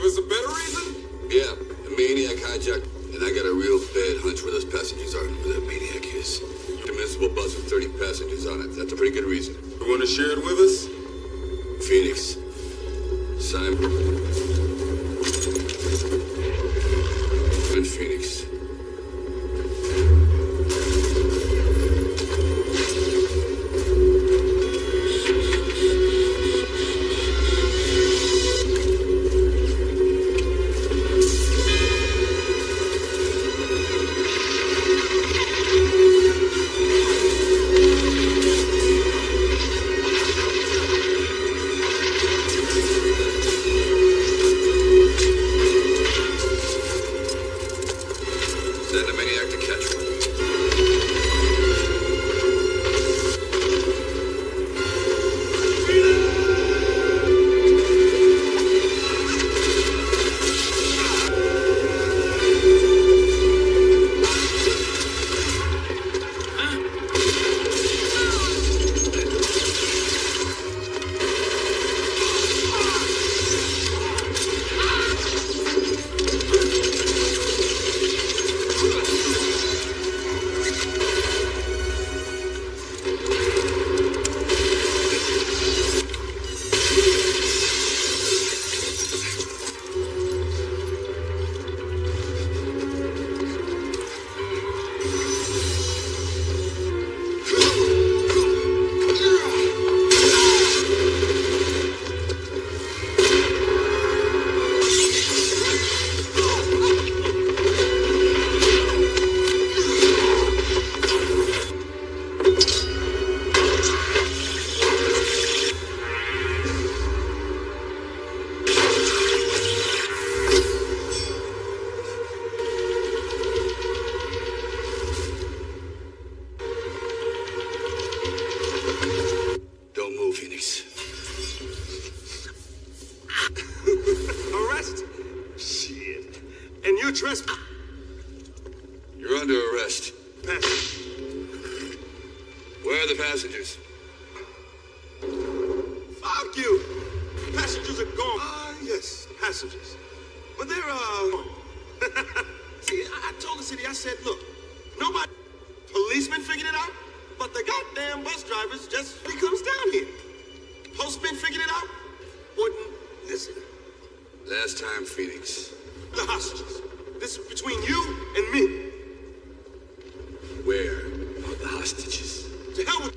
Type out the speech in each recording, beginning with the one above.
us a better reason? Yeah, the maniac hijacked, and I got a real bad hunch where those passengers are and who that maniac is. A municipal bus with 30 passengers on it. That's a pretty good reason. You want to share it with us? Phoenix. Simon. And Phoenix. Send the maniac to catch one. Don't move, Phoenix. Arrest? Shit. And you trespass? You're under arrest. Where are the passengers? Fuck you. Passengers are gone. Yes, passengers. But they're, See, I told the city, I said, look, nobody, policemen figured it out, but the goddamn bus drivers just comes down here. Postmen figured it out, wouldn't listen. Last time, Phoenix. The hostages. This is between you and me. Where are the hostages? To hell with...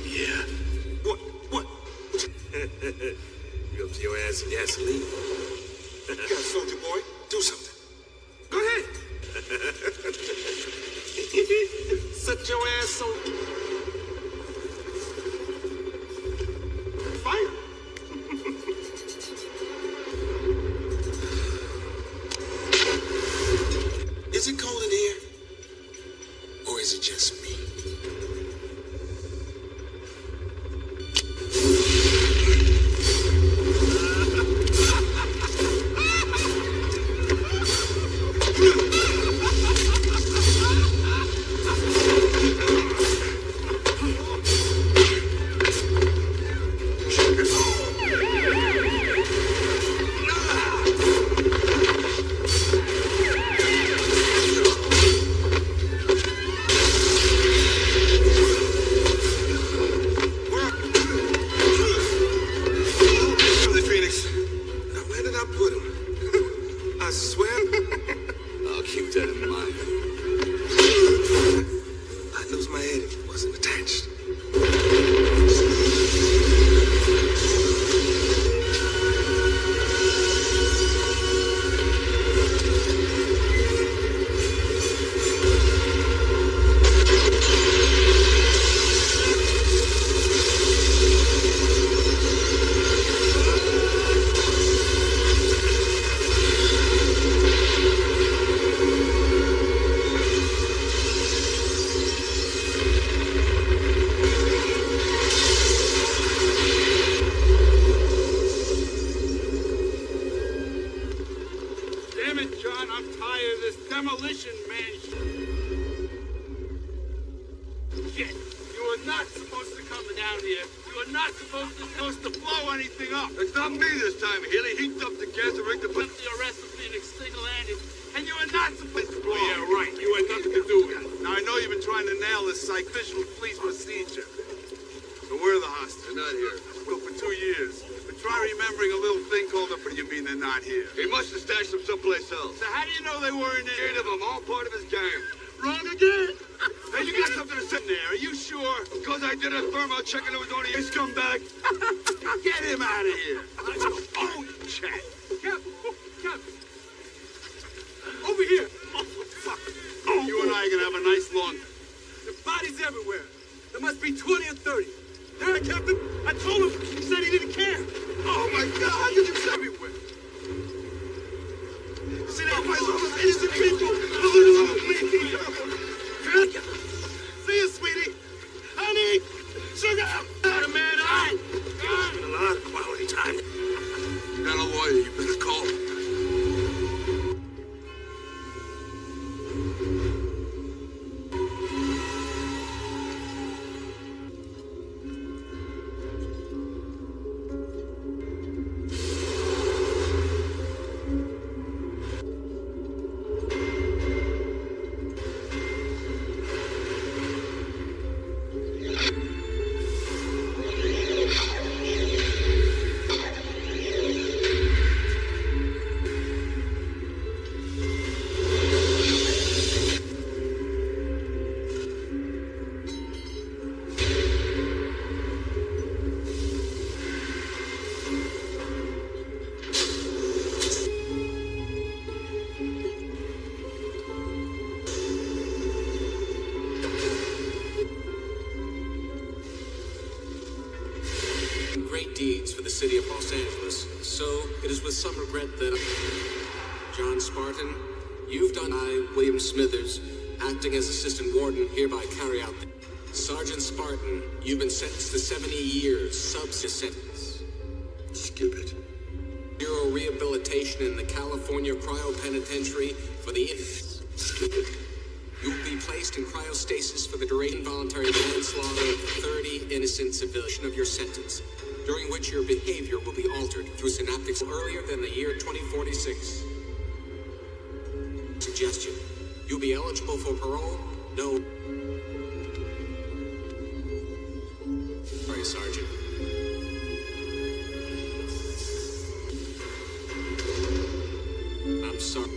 Yeah. What? You up to your ass in gasoline? You got a soldier boy. Do something. Go ahead. Set your ass on fire. Is it cold in here? Or is it just me? I swear. I'll keep that in mind. I'd lose my head if it wasn't attached. Damn it, John, I'm tired of this demolition man shit. You are not supposed to come down here. You are not supposed to blow anything up. It's not me this time, Healy. He dumped the they're not here. He must have stashed them someplace else. So how do you know they weren't there? 8 of them, all part of his game. Wrong again. Hey, you got something to say there. Are you sure? Because I did a thermal check and it was only Hey, scumbag. Get him out of here. Oh, you chat. Captain. Captain. Over here. Oh, fuck. Oh, you and I are going to have a nice long... The bodies everywhere. There must be 20 or 30. There, Captain. I told him. He said he didn't care. Oh, my God. Look at everywhere. See that place? All those innocent people. Look at all those people. See you, sweetie. Honey. Sugar. Man, it's been a lot of quality time. You got a lawyer, you better call him. Great deeds for the city of Los Angeles. So it is with some regret that John Spartan, you've done. I, William Smithers, acting as assistant warden, hereby carry out Sergeant Spartan, you've been sentenced to 70 years, sentence. Skip it. Bureau rehabilitation in the California Cryo Penitentiary for the Skip it. You will be placed in cryostasis for the duration voluntary manslaughter of 30 innocent civilians of your sentence, during which your behavior will be altered through synaptics earlier than the year 2046. Suggestion. You'll be eligible for parole. No. Sorry, Sergeant. I'm sorry.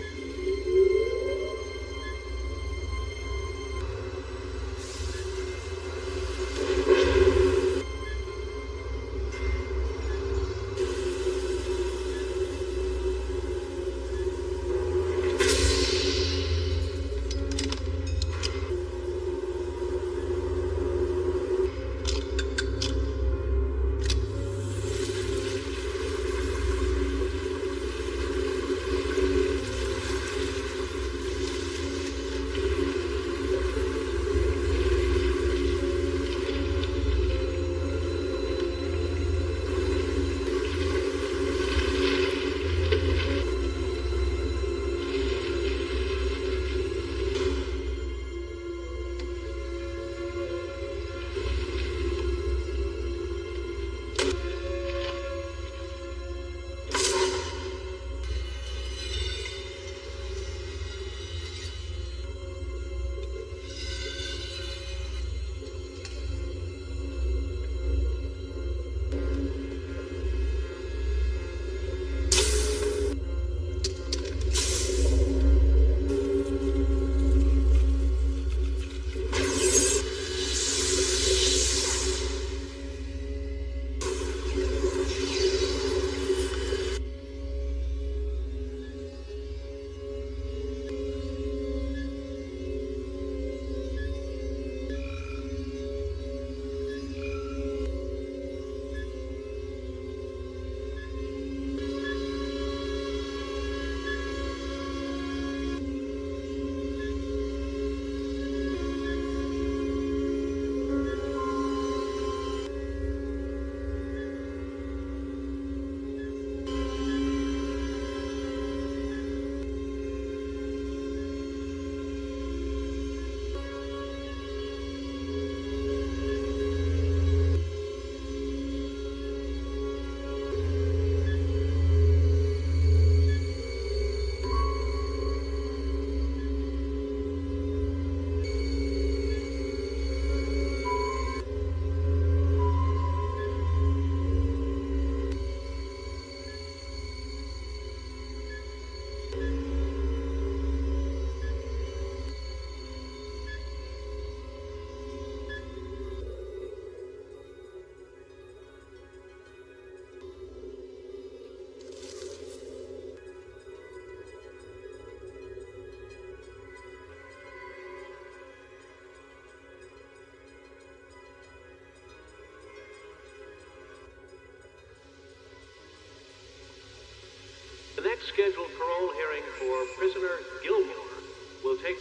The next scheduled parole hearing for prisoner Gilmore will take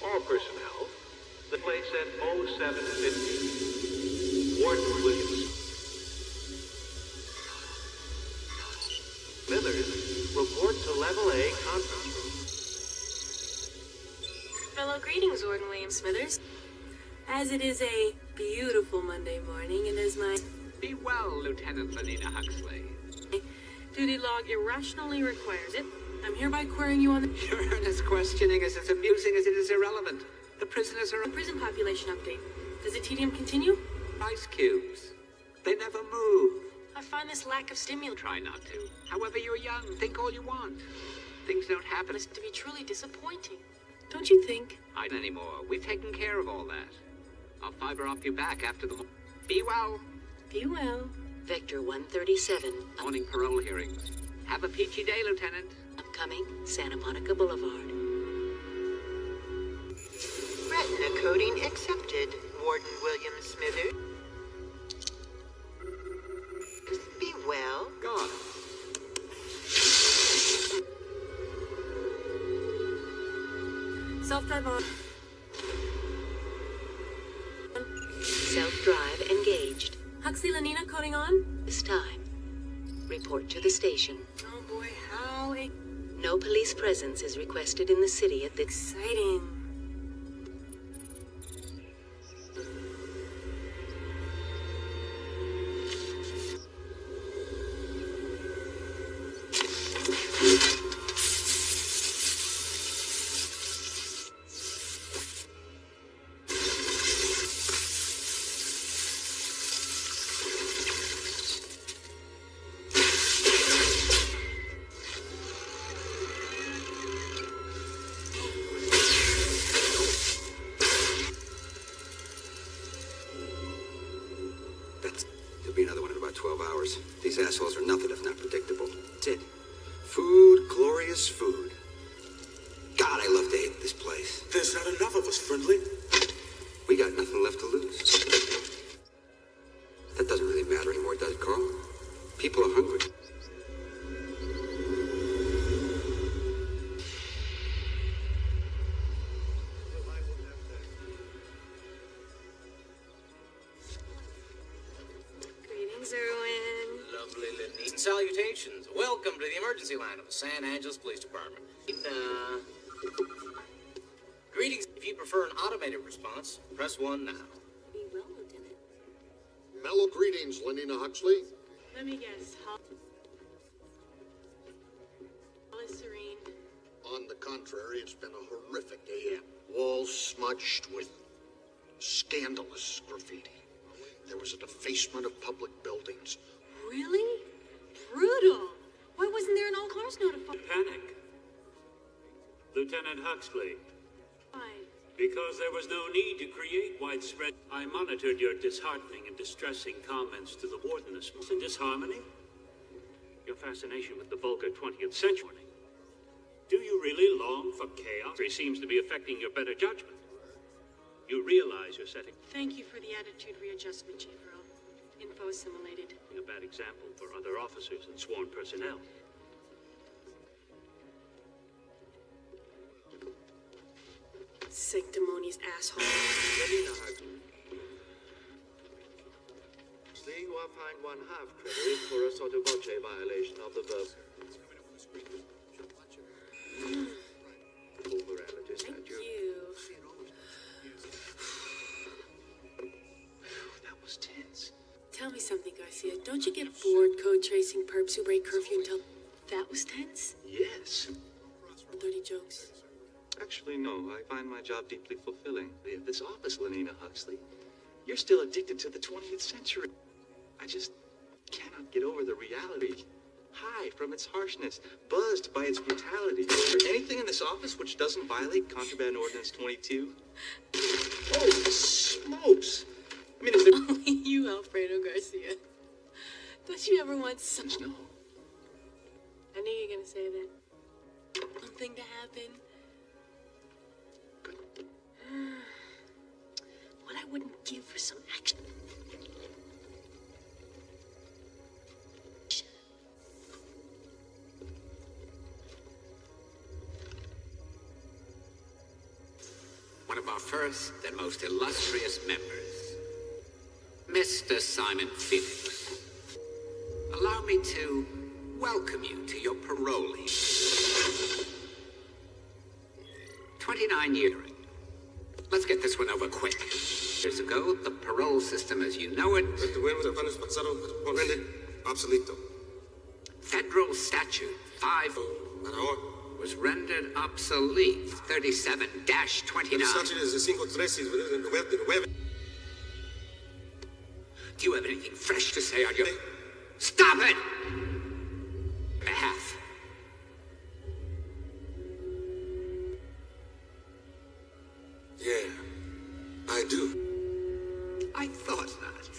all personnel. The place at 0750. Warden Williams. Smithers, report to Level A conference room. Hello, greetings, Warden William Smithers. As it is a beautiful Monday morning, and as my Be well, Lieutenant Lenina Huxley. duty log irrationally requires it, I'm hereby querying you on the Your earnest questioning is as amusing as it is irrelevant. The prisoners are prison population update. Does the tedium continue? ice cubes. They never move. I find this lack of stimulus Try not to. However, you're young. Think all you want. Things don't happen to be truly disappointing. Don't you think? anymore. We've taken care of all that. I'll fiber off you back after the... Be well. Be well. Vector 137. Morning parole hearings. Have a peachy day, Lieutenant. Upcoming Santa Monica Boulevard. Retina coding accepted, Warden William Smithers. Be well. God. Self-drive on. Self-drive engaged. Huxley Lenina coding on? This time, report to the station. Oh boy, how No police presence is requested in the city at this... exciting. There'll be another one in about 12 hours. These assholes are nothing if not predictable. That's it. Food, glorious food. God, I love to hate this place. There's not enough of us, Friendly. We got nothing left to lose. That doesn't really matter anymore, does it, Carl? People are hungry. Greetings, Erwin. Lovely Lenina. Salutations. Welcome to the emergency line of the San Angeles Police Department. Greetings. If you prefer an automated response, press 1 now. Be well, Lieutenant. Mellow greetings, Lenina Huxley. Let me guess. Hall is serene. On the contrary, it's been a horrific day. Walls smudged with scandalous graffiti. There was a defacement of public buildings. Really? Brutal. Why wasn't there an all cars notified? Panic. Lieutenant Huxley, Why? because there was no need to create widespread. I monitored your disheartening and distressing comments to the warden this morning. Disharmony? Your fascination with the vulgar 20th century. Do you really long for chaos? It seems to be affecting your better judgment. You realize you're setting Thank you for the attitude readjustment, Chief Earl. Info assimilated. a bad example for other officers and sworn personnel. Sanctimonious asshole. You are fined 1/2 credit for a sotto voce violation of the verb. Morality Thank statute. you. That was tense. Tell me something, Garcia. Don't you get bored code tracing perps who break curfew until that was tense? Yes. 30 jokes. Actually, no. I find my job deeply fulfilling. In this office, Lenina Huxley, you're still addicted to the 20th century. I just cannot get over the reality. High from its harshness, buzzed by its brutality. Is there anything in this office which doesn't violate Contraband Ordinance 22? Oh, smokes! I mean, is there... Only you, Alfredo Garcia. Don't you ever want some... No. I knew you were gonna say that. Something to happen. What I wouldn't give for some action. one of our first and most illustrious members, Mr. Simon Phoenix. Allow me to welcome you to your parolee. 29 years. Let's get this one over quick. Years ago, the parole system as you know it Federal Statute 5 was rendered obsolete. 37-29. Do you have anything fresh to say on your... Stop it! Behalf. Yeah, I do. I thought not.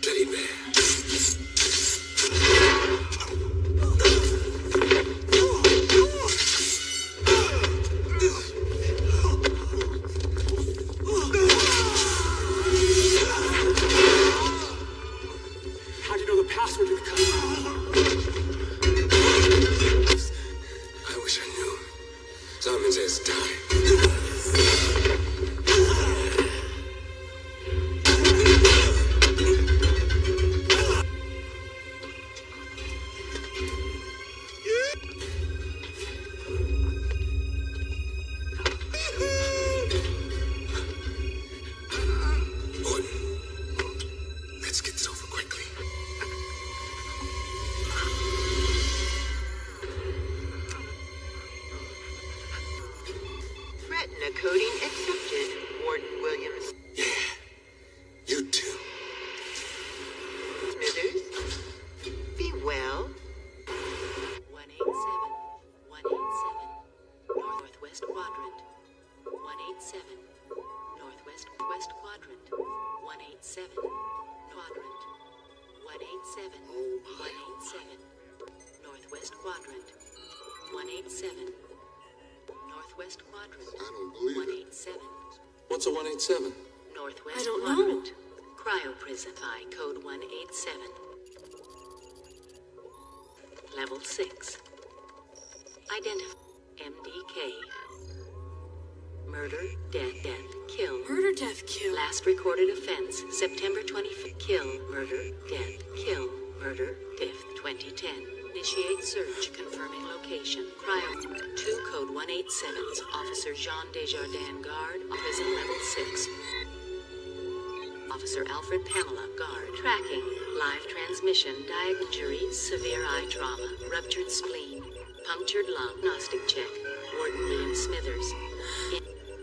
Teddy bear. How'd you know the password to the code? I wish I knew. Simon says die. Let's get this over quickly. Retina coding accepted, Warden Williams. You too. Smithers, be well. 187, 187, Northwest Quadrant. 187, Northwest West Quadrant. 187, Quadrant. 187, 187, Northwest Quadrant. 187, Northwest Quadrant. I don't believe it. 187, What's a 187? Northwest I don't Quadrant. Cryo prison by code 187. Level 6. Identify MDK. Murder, death, kill. Murder, death, kill. Last recorded offense, September 25th. Kill, murder, death, kill, murder, death, 2010. Initiate search, confirming location. Cryo 2 code 187's Officer Jean Desjardins, guard, prison level 6. Officer Alfred Pamela, guard. Tracking, live transmission, injury, severe eye trauma, ruptured spleen, punctured lung, gnostic check. Warden William Smithers.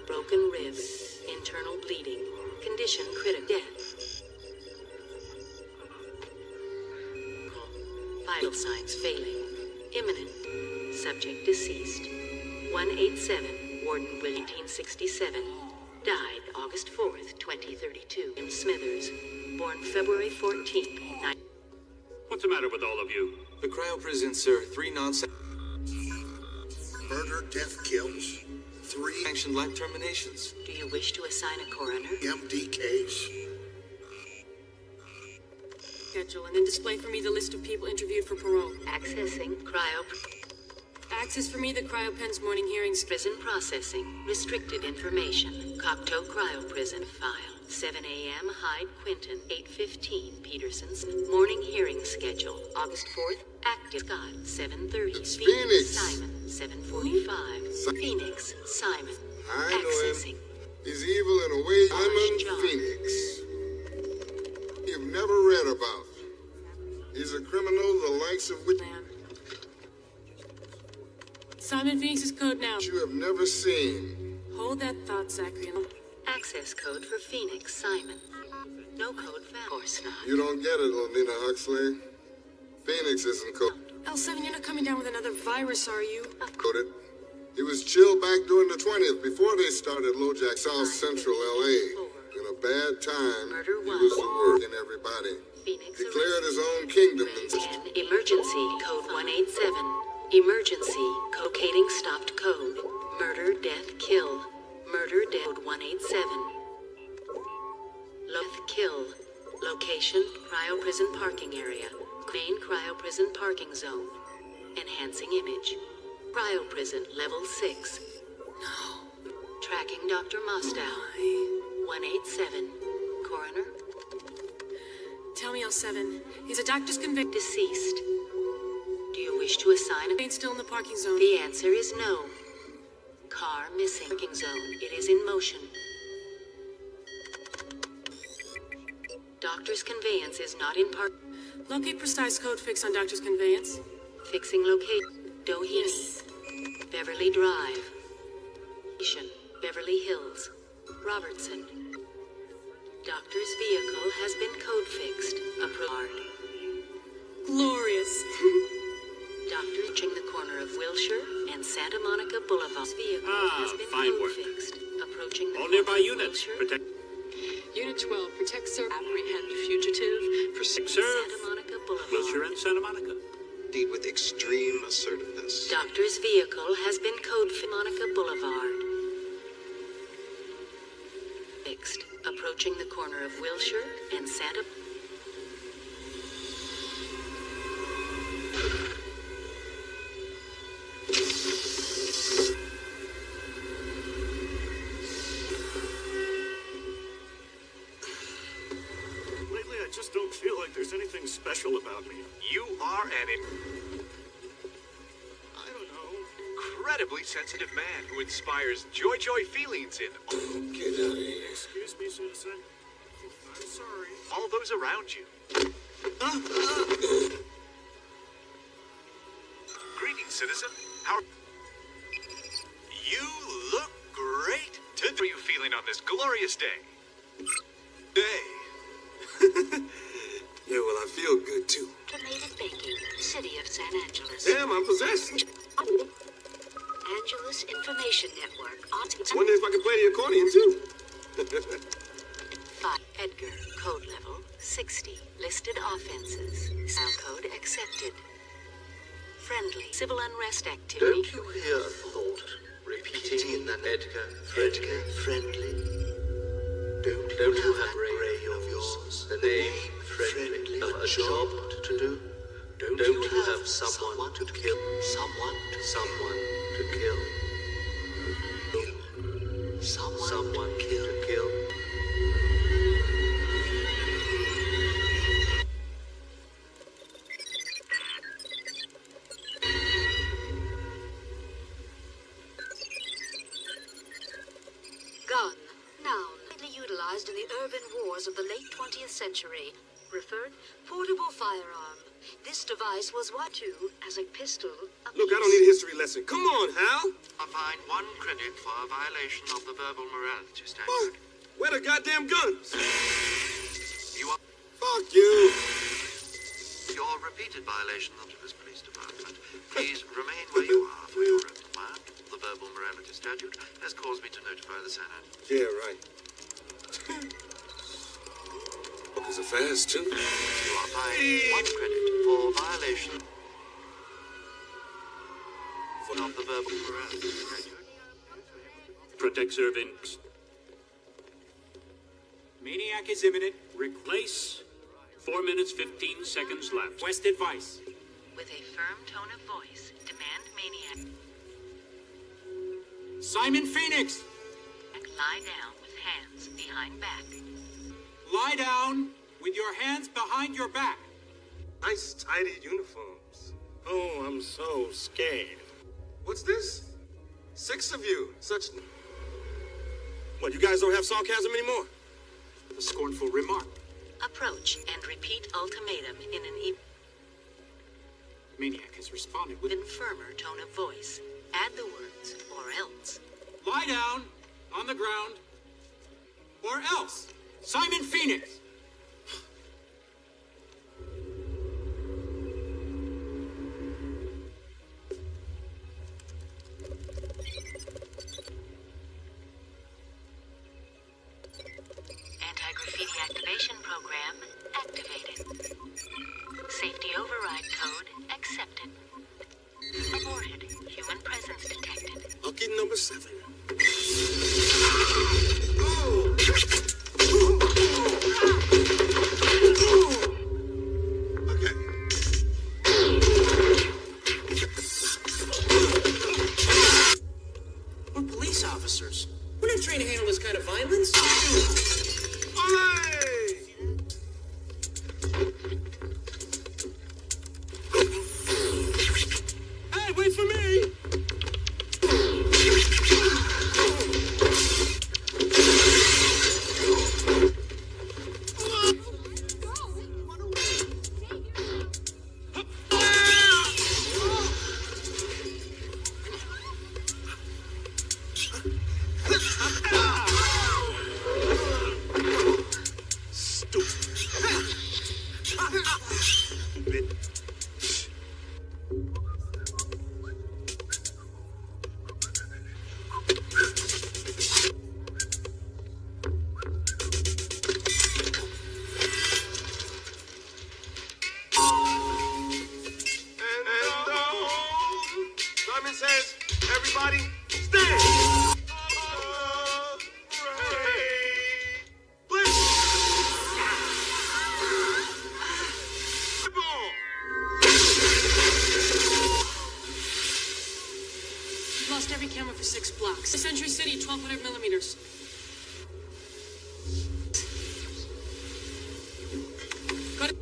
Broken rib, internal bleeding, condition critical, death. Vital signs failing, imminent, subject deceased. 187, Warden William 1867, died August 4th, 2032. William Smithers, born February 14th, What's the matter with all of you? The cryo prison, sir. 3 Murder, death, kills. 3 sanctioned life terminations. Do you wish to assign a coroner? MDKs. Schedule and then display for me the list of people interviewed for parole. Accessing cryo. Access for me the cryopen's morning hearings. Prison processing. Restricted information. Cocteau cryo prison file. 7 a.m. Hyde Quinton. 8:15 Peterson's morning hearing schedule. August 4th. Active Scott. 7:30. Phoenix. Simon. 7:45. Phoenix. Simon. I know Accessing. him. He's evil in a way. Simon John. Phoenix. You've never read about. He's a criminal the likes of which Simon Phoenix's code now. you have never seen. Hold that thought, Zachary. Access code for Phoenix. Simon. No code found. Of course not. You don't get it, Lenina Huxley. Phoenix isn't L7, you're not coming down with another virus, are you? coded. He was chilled back during the 20th before they started LoJack, South Central LA. In a bad time, he was the word in everybody. Declared his own kingdom and Emergency code 187. Emergency locating stopped code. Murder, death, kill. Murder, death 187. Death, kill. Location, cryo prison parking area. Main cryo prison parking zone. Enhancing image. Cryo prison level 6. No. Tracking Dr. Mostow. 187. Coroner? Tell me, L7. Is a doctor's convicted? Deceased. Do you wish to assign a... Ain't still in the parking zone. The answer is no. Car missing. Parking zone. It is in motion. Doctor's conveyance is not in park. Locate precise code fix on doctor's conveyance. Fixing location. Doheny. Yes. Beverly Drive. Beverly Hills. Robertson. Doctor's vehicle has been code fixed. Approved. Glorious. Doctor reaching the corner of Wilshire and Santa Monica Boulevard. Vehicle has been fine code work. fixed. Approaching the All corner nearby of units. Wilshire. Protect. Unit 12, protect, sir. Apprehend fugitive. Serve. Santa Monica Boulevard. Wilshire and Santa Monica. Indeed, with extreme assertiveness. Doctor's vehicle has been code fixed. Monica Boulevard. Fixed. Approaching the corner of Wilshire and Santa. Lately, I just don't feel like there's anything special about me. You are an I don't know. incredibly sensitive man who inspires joy feelings in Get out of here. Excuse me, citizen. I'm sorry. all those around you. Greetings, citizen. How you look great. How are you feeling on this glorious day? Yeah, well, I feel good, too. Automated Banking, City of San Angeles. Damn, I'm possessed. Angeles Information Network. Wonder if I can play the accordion, too. 5. Edgar, code level 60. Listed offenses. Cell code accepted. Friendly. Civil unrest activity. Don't you hear a thought repeating in that Edgar friendly? Don't you have brain of yours, the name friendly, a job to do? Don't you have someone to kill? Someone to kill? Someone to kill? Gun. Noun. Widely utilized in the urban wars of the late 20th century. Referred, portable firearm. This device was what to as a pistol. Look, I don't need a history lesson. Come on, Hal. I find 1 credit for a violation of the verbal morality statute. What? Where the goddamn guns? You are... Fuck you. Your repeated violation of this police department. Please remain where you are for your reprimand. The verbal morality statute has caused me to notify the Senate. Yeah, right. Fuckers are fast, too. You are fined 1 credit for violation of the verbal morality statute. Protect servants. Maniac is imminent. Replace. 4 minutes, 15 seconds left. West advice. With a firm tone of voice, demand Maniac Simon Phoenix! lie down with hands behind back. Lie down with your hands behind your back. Nice, tidy uniforms. Oh, I'm so scared. What's this? 6 of you. Such... What, you guys don't have sarcasm anymore? A scornful remark. Approach and repeat ultimatum in an Maniac has responded with even firmer tone of voice. Add the words, or else. lie down on the ground, or else. Simon Phoenix! Anti-graffiti activation program activated. Safety override code accepted. Aborted. Human presence detected. Lucky number 7. We're police officers. We're Everybody, stand! Lost every camera for 6 blocks. Century City, 1200 millimeters. Got it.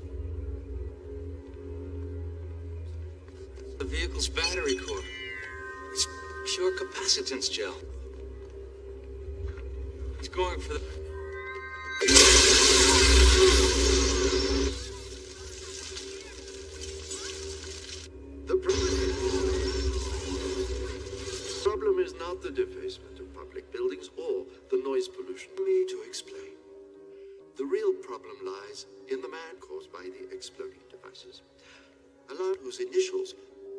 The vehicle's battery core. It's pure capacitance gel. He's going for the... The problem is not the defacement of public buildings or the noise pollution. Me to explain. The real problem lies in the man caused by the exploding devices. A lad whose initials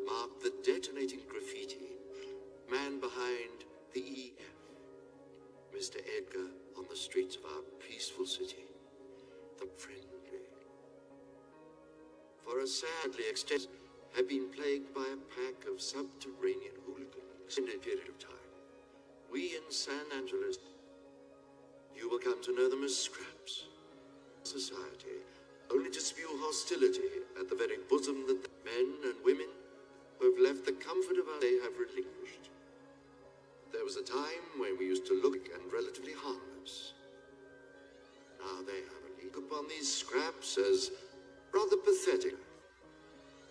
mark the detonating graffiti. Man behind the EF. Mr. Edgar on the streets of our peaceful city. The friendly. For a sadly extended have been plagued by a pack of subterranean hooligans. Extended period of time. We in San Angeles, you will come to know them as scraps. Society, only to spew hostility at the very bosom that the men and women who have left the comfort of our day have relinquished. There was a time when we used to look and relatively harmless. Now they have a look upon these scraps as rather pathetic.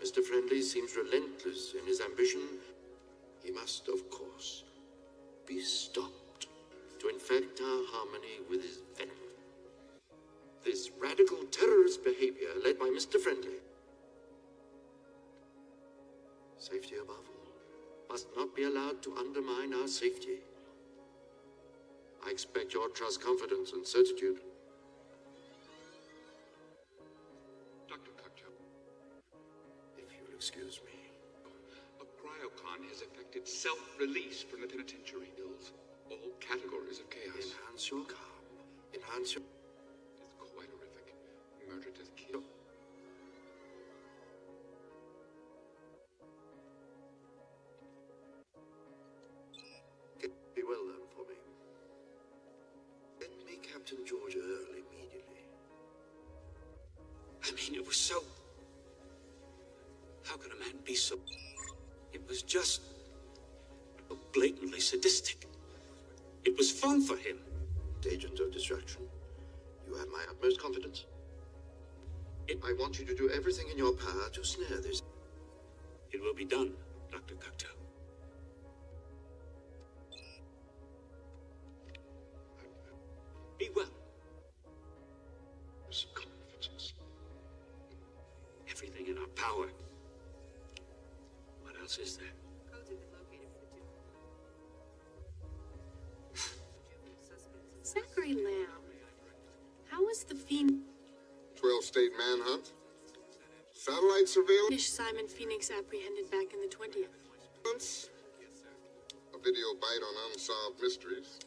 Mr. Friendly seems relentless in his ambition. He must, of course, be stopped to infect our harmony with his venom. This radical terrorist behavior led by Mr. Friendly, safety above all, must not be allowed to undermine our safety. I expect your trust, confidence, and certitude. Dr. Cocteau, if you'll excuse me. A cryocon has affected self-release from the penitentiary hills. All categories of chaos. Enhance your calm. Enhance your... It's quite horrific. Murder to kill. Be well done for me. Get me Captain George Earl immediately. I mean, it was so... How could a man be so... It was just... so blatantly sadistic. It was fun for him. Agent of destruction, you have my utmost confidence. I want you to do everything in your power to snare this. It will be done, Dr. Cocteau. Be well. Confidence. Everything in our power. What else is there? Zachary Lamb. How was the Phoenix? 12-state manhunt. Satellite surveillance. Simon Phoenix apprehended back in the 20th. A video bite on unsolved mysteries.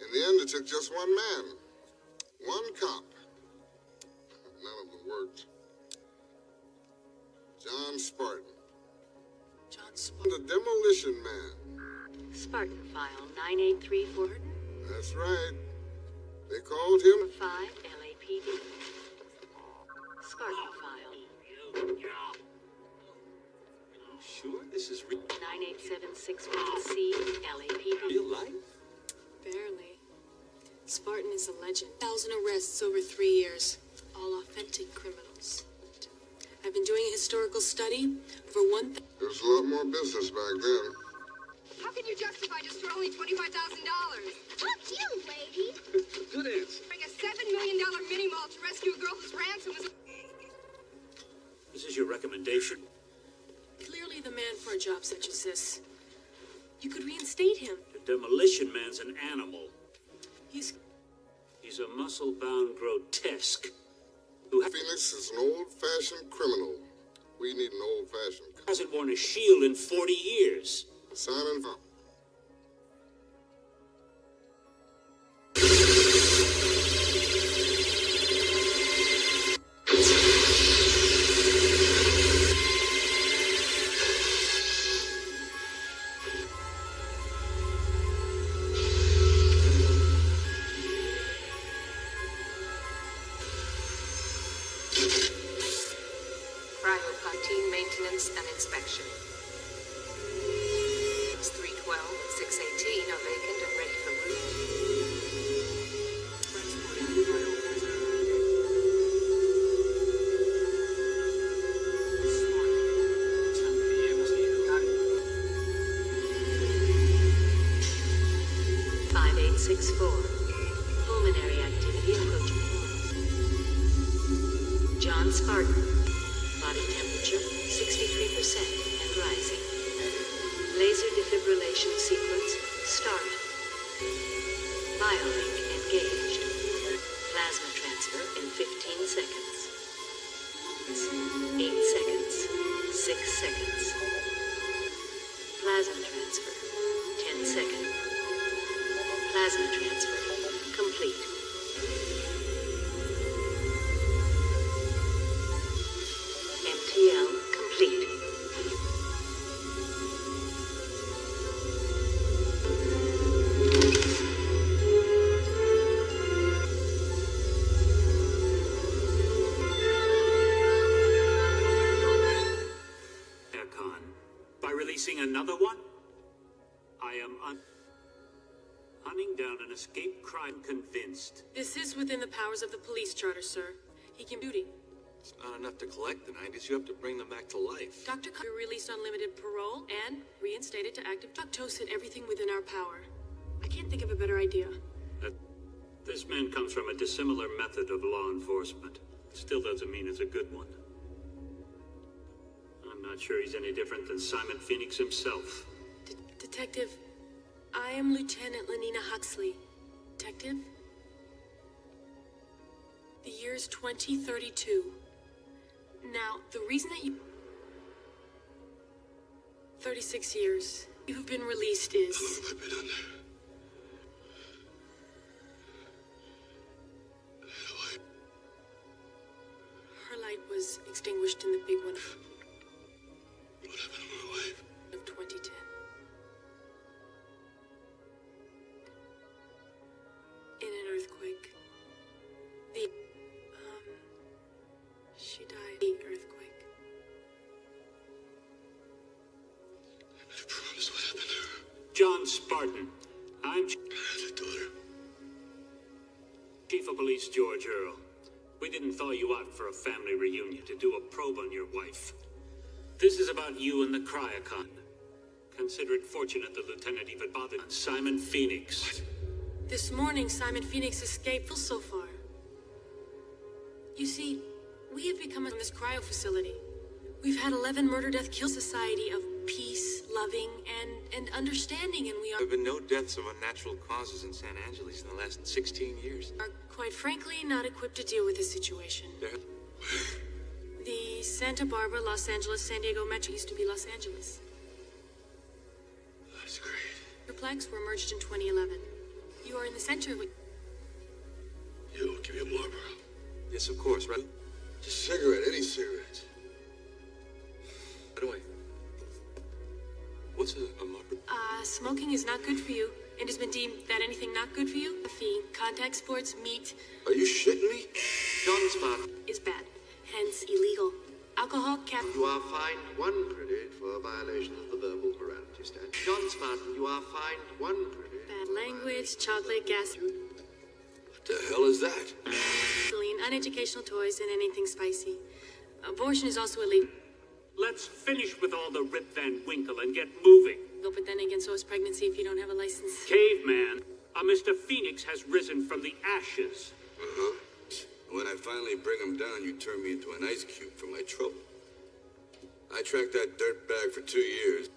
In the end, it took just one man. One cop. None of them worked. John Spartan. John Spartan. The Demolition Man. Spartan File 9834. That's right. They called him 5 LAPD. Spartan File. Sure, this is 98761C LAPD. real life. Barely. Spartan is a legend. 1,000 arrests over 3 years. All authentic criminals. I've been doing a historical study for one thing. There was a lot more business back then. How can you justify just throwing $25,000? Fuck you, lady! Good answer. Bring a $7 million mini-mall to rescue a girl whose ransom was... This is your recommendation? Clearly the man for a job such as this. You could reinstate him. The Demolition Man's an animal. He's a muscle-bound grotesque. Phoenix is an old-fashioned criminal. We need an old-fashioned... Hasn't worn a shield in 40 years. Simon Fowler. clearance and inspection. 312 and 618 are vacant and ready for route. Pulmonary activity approaching pause. John Spartan. Body temperature 63% and rising. Laser defibrillation sequence start. Biolink engaged. Plasma transfer in 15 seconds. 8 seconds. 6 seconds. Plasma transfer 10 seconds. Plasma transfer complete. MTL complete. Khan, by releasing another one, I am hunting down an escaped crime convinced. This is within the powers of the police charter, sir. He can duty. It's not enough to collect the 90s. You have to bring them back to life. Dr. Cook released on limited parole and reinstated to active. Dr. said everything within our power. I can't think of a better idea. This man comes from a dissimilar method of law enforcement. Still doesn't mean it's a good one. I'm not sure he's any different than Simon Phoenix himself. Detective, I am Lieutenant Lenina Huxley. Detective? The year's 2032. Now, the reason that you... 36 years. You have been released is... How long have I been under? Her light was extinguished in the big one. What happened to my wife? Of 2010. In an earthquake. She died. The earthquake. I promise what happened to her. John Spartan. I'm I had a daughter. Chief of Police George Earl. We didn't thaw you out for a family reunion to do a probe on your wife. This is about you and the Cryocon. Consider it fortunate the lieutenant even bothered on Simon Phoenix. What? This morning, Simon Phoenix escaped so far. You see, we have become in this cryo facility. We've had 11 murder-death-kill society of peace, loving, and understanding, and we There have been no deaths of unnatural causes in San Angeles in the last 16 years. are, quite frankly, not equipped to deal with this situation. The Santa Barbara, Los Angeles, San Diego Metro used to be Los Angeles. That's great. Your plaques were merged in 2011. You are in the center. Yo, give me a Marlboro. Yes, of course, right? Just a cigarette, any cigarette. By the way, what's a Marlboro? Smoking is not good for you, and has been deemed that anything not good for you, caffeine, contact sports, meat, Are you shitting me? John Spartan. is bad. Hence, illegal. Alcohol, You are fined 1 credit for a violation of the verbal morality statute. John Spartan, you are fined 1 credit. bad language, chocolate, gas, What the hell is that? gasoline, uneducational toys, and anything spicy. Abortion is also illegal, Let's finish with all the Rip Van Winkle and get moving. but then again, so is pregnancy if you don't have a license. Caveman, Mr. Phoenix has risen from the ashes. Uh-huh. When I finally bring him down, you turn me into an ice cube for my trouble. I tracked that dirtbag for 2 years.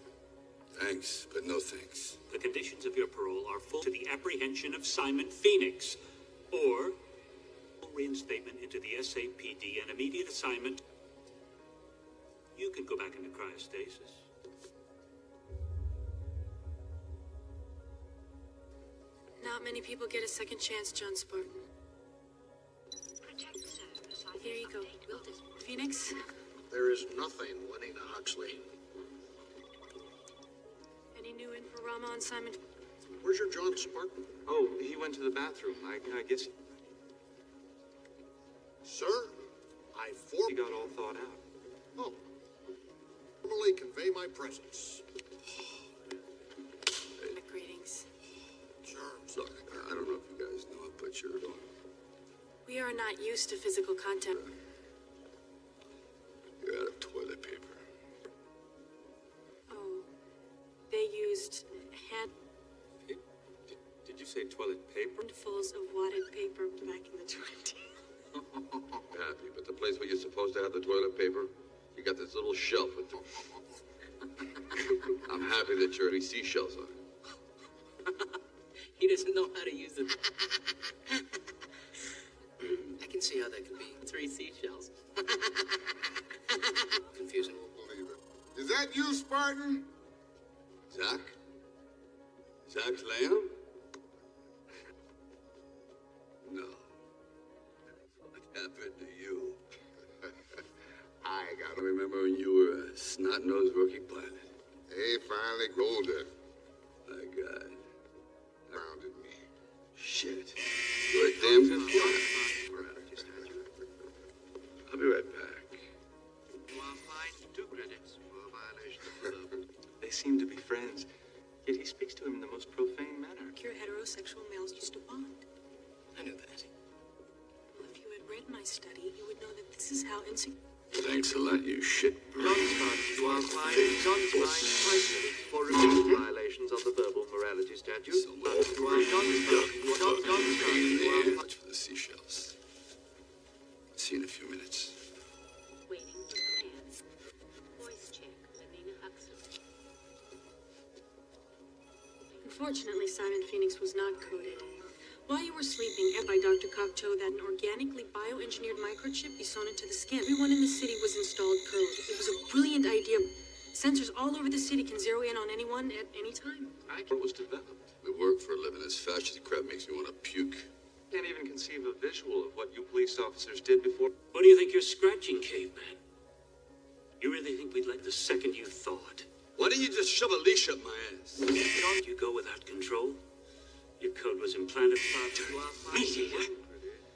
Thanks, but no thanks. The conditions of your parole are full to the apprehension of Simon Phoenix, or reinstatement into the SAPD and immediate assignment. You can go back into cryostasis. Not many people get a second chance, John Spartan. Here you go. Phoenix? There is nothing, Lenina Huxley. Any new info, Rama, on Simon? Where's your John Spartan? Oh, he went to the bathroom. I guess Sir, I he got all thought out. Oh. convey my presence. Greetings. Germs. Look, I don't know if you guys know it, but you're on. We are not used to physical contact. You're out of toilet paper. Oh, they used hand Did you say toilet paper? handfuls of wadded paper back in the 20s. Happy, but the place where you're supposed to have the toilet paper, you got this little shelf with them. I'm happy that you're seashells on it. He doesn't know how to use it. I can see how that can be. 3 seashells. Confusing. Believe it. Is that you, Spartan? Zach? Zach Lamb? No. What happened to you? I got I remember when you were a snot-nosed rookie pilot. They finally older. My God. Grounded me. Shit. You're a damn good flight. I'll be right back. You are fined 2 credits for a violation of the law. They seem to be friends, yet he speaks to him in the most profane manner. Pure heterosexual males used to bond. I knew that. Well, if you had read my study, you would know that this is how insecure. Thanks a lot, you shit bird. You are fined twice for repeated violations of the verbal morality statute. Much for the seashells. See you in a few minutes. Waiting for commands. Voice check. Lenina Huxley. Unfortunately, Simon Phoenix was not coded. While you were sleeping, by Dr. Cocteau that an organically bioengineered microchip be sewn into the skin. Everyone in the city was installed code. It was a brilliant idea. Sensors all over the city can zero in on anyone at any time. It was developed. We work for a living. This fascist crap makes me want to puke. Can't even conceive a visual of what you police officers did before. What do you think you're scratching, caveman? You really think we'd let the second you thought? Why don't you just shove a leash up my ass? Don't you go without control? Your code was implanted mediator.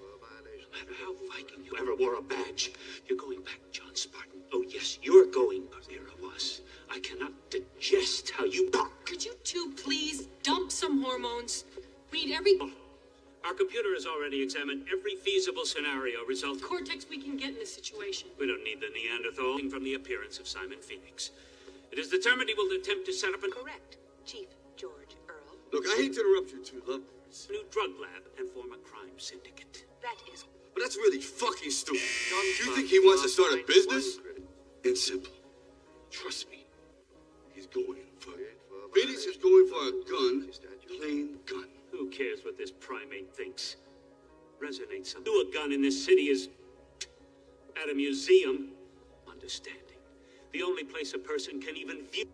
No matter how Viking you ever wore a badge, you're going back, John Spartan. Oh, yes, you're going, but there I was. I cannot digest how you... Could you two please dump some hormones? Read every... Our computer has already examined every feasible scenario result. Cortex we can get in this situation. We don't need the Neanderthal from the appearance of Simon Phoenix. It is determined he will attempt to set up a... Correct, Chief George Earl. Look, I hate to interrupt you two lovebirds. New drug lab and form a crime syndicate. That is... But that's really fucking stupid. Do you think he wants to start a business? It's simple. Trust me. He's going for it. Phoenix is going for a gun. Plain gun. Who cares what this primate thinks? Resonates. Do a gun in this city is... at a museum. Understanding. The only place a person can even view...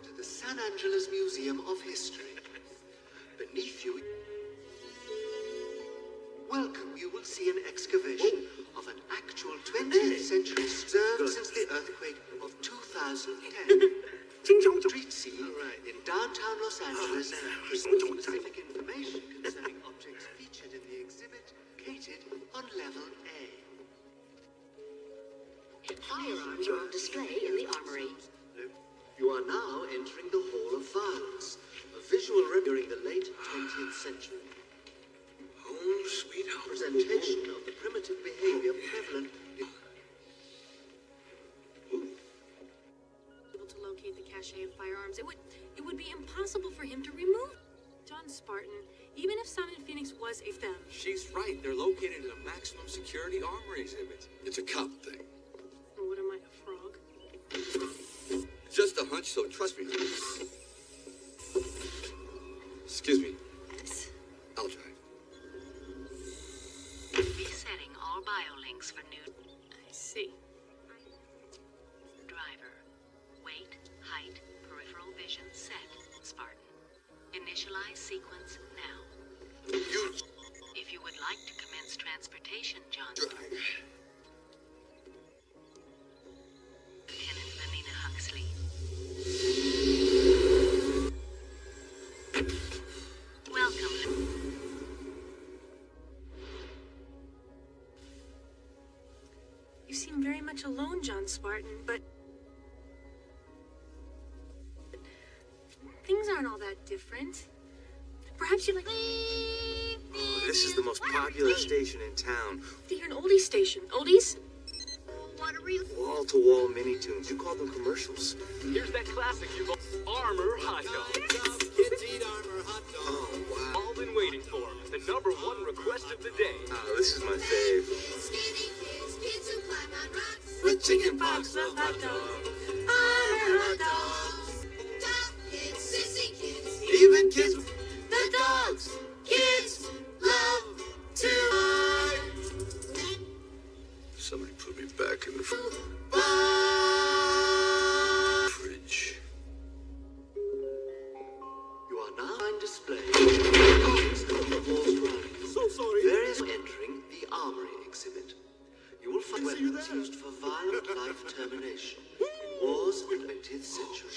To the San Angeles Museum of History. Beneath you... Welcome, you will see an excavation of an actual 20th century preserved since the earthquake of 2010. Street scene in downtown Los Angeles presents specific information concerning objects featured in the exhibit located on level A. Firearms are on display in the armory. You are now entering the Hall of Violence, a visual during the late 20th century. Oh, sweet home. Presentation of the primitive behavior prevalent in... Able to locate the cache of firearms, it would be impossible for him to remove. John Spartan, even if Simon Phoenix was a them. She's right. They're located in a maximum security armory exhibit. It's a cop thing. Or what am I, a frog? It's just a hunch, so trust me. Excuse me. Yes. I'll drive. Resetting all biolinks for new... I see. Driver. Weight, height, peripheral vision set. Spartan. Initialize sequence now. You... If you would like to commence transportation, John... Lieutenant Lenina Huxley. Welcome. You see, seem very much alone, John Spartan, but things aren't all that different. Perhaps you like... Oh, this is the most popular station in town. You're an oldies station. Oldies? Wall-to-wall mini-tunes. You call them commercials. Here's that classic you call Armor Hot Dog. Kids eat Armor hot dogs. Oh, wow. All been waiting for. The #1 request of the day. Oh, this is my fave. With chicken pox love hot dogs. Armor hot dogs. Even kids, the dogs, kids love to buy. Somebody put me back in the fridge. You are now on display. So sorry. There is entering the Armory exhibit. You will find weapons used for violent life termination in wars of the 20th century.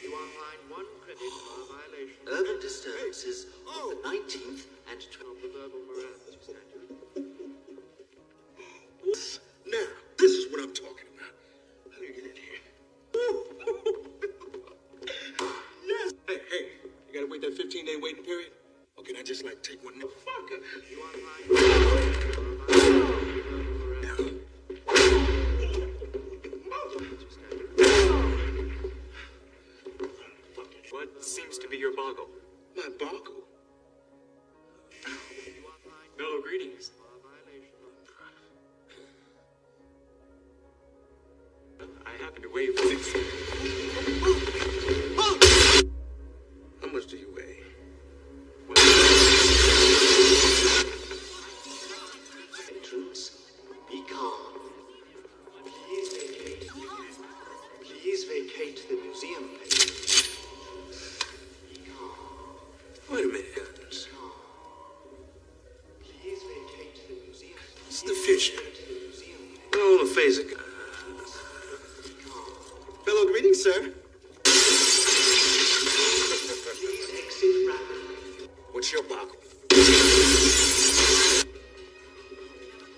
You are fined 1 credit for a violation. Urban disturbances of the 19th and 12th verbal Miranda statute. Now, this is what I'm talking about. How do you get in here? Yes. Hey, you gotta wait that 15-day waiting period? Or can I just, like, take one? Fucker. You are fined. What seems to be your boggle? My boggle? Mellow greetings. I happen to weigh 6. How much do you weigh? Entrance. Be calm. Please vacate the museum. Wait a minute. Please vacate the museum. This is the future. Oh, the phasing. Fellow greetings, sir. Please exit rapidly. What's your boggle?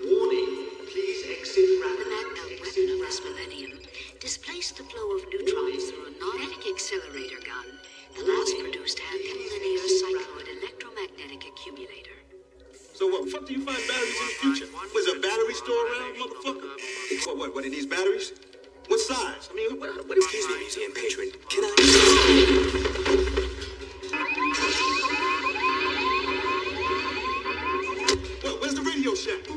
Warning. Please exit The rapidly. magnet weapon of this millennium displaced the flow of neutrons through a non-kinetic accelerator gun, the last produced hand-linear cycloid electromagnetic accumulator. So what fuck do you find batteries in the future? Was a battery store around, motherfucker? What, it needs batteries? What size? I mean, what is Excuse me, museum patron. Can I... Well, where's the Radio Shack?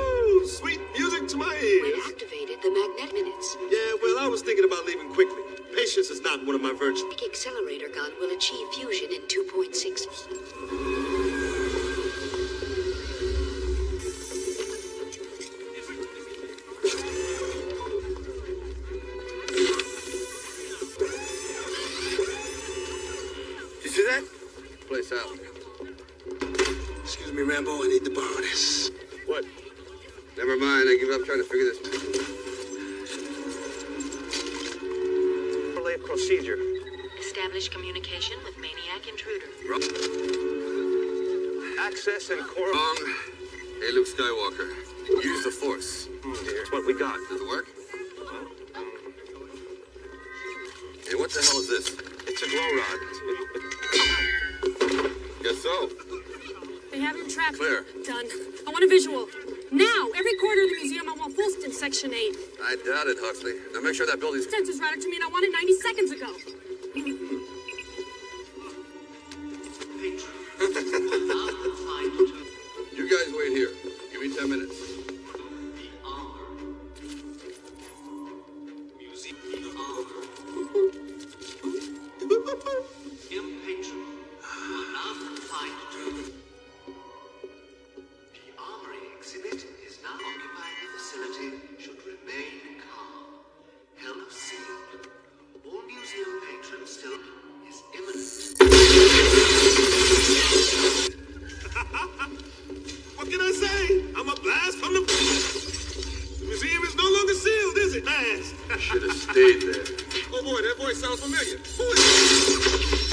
Ooh, sweet music to my When ears. activated, the magnetic minutes. Yeah, well, I was thinking about leaving quickly. Patience is not one of my virtues. The accelerator gun will achieve fusion in 2.6. You see that? Place out. Excuse me, Rambo. I need to borrow this. What? Never mind. I give up trying to figure this. Relay procedure. Establish communication with maniac intruder. Access and core... Wrong. Hey, Luke Skywalker. Use the Force. Here's what we got. Does it work? Hey, what the hell is this? It's a glow rod. Guess so. They have him trapped. Clear. Done. I want a visual. Now! Every corner of the museum, I want Fulston, Section 8. I doubt it, Huxley. Now make sure that building's... Sensors routed to me and I want it 90 seconds ago. You guys wait here. Give me 10 minutes. What can I say? I'm a blast from the... The museum is no longer sealed, is it, man? Should have stayed there. Oh, boy, that voice sounds familiar. Who is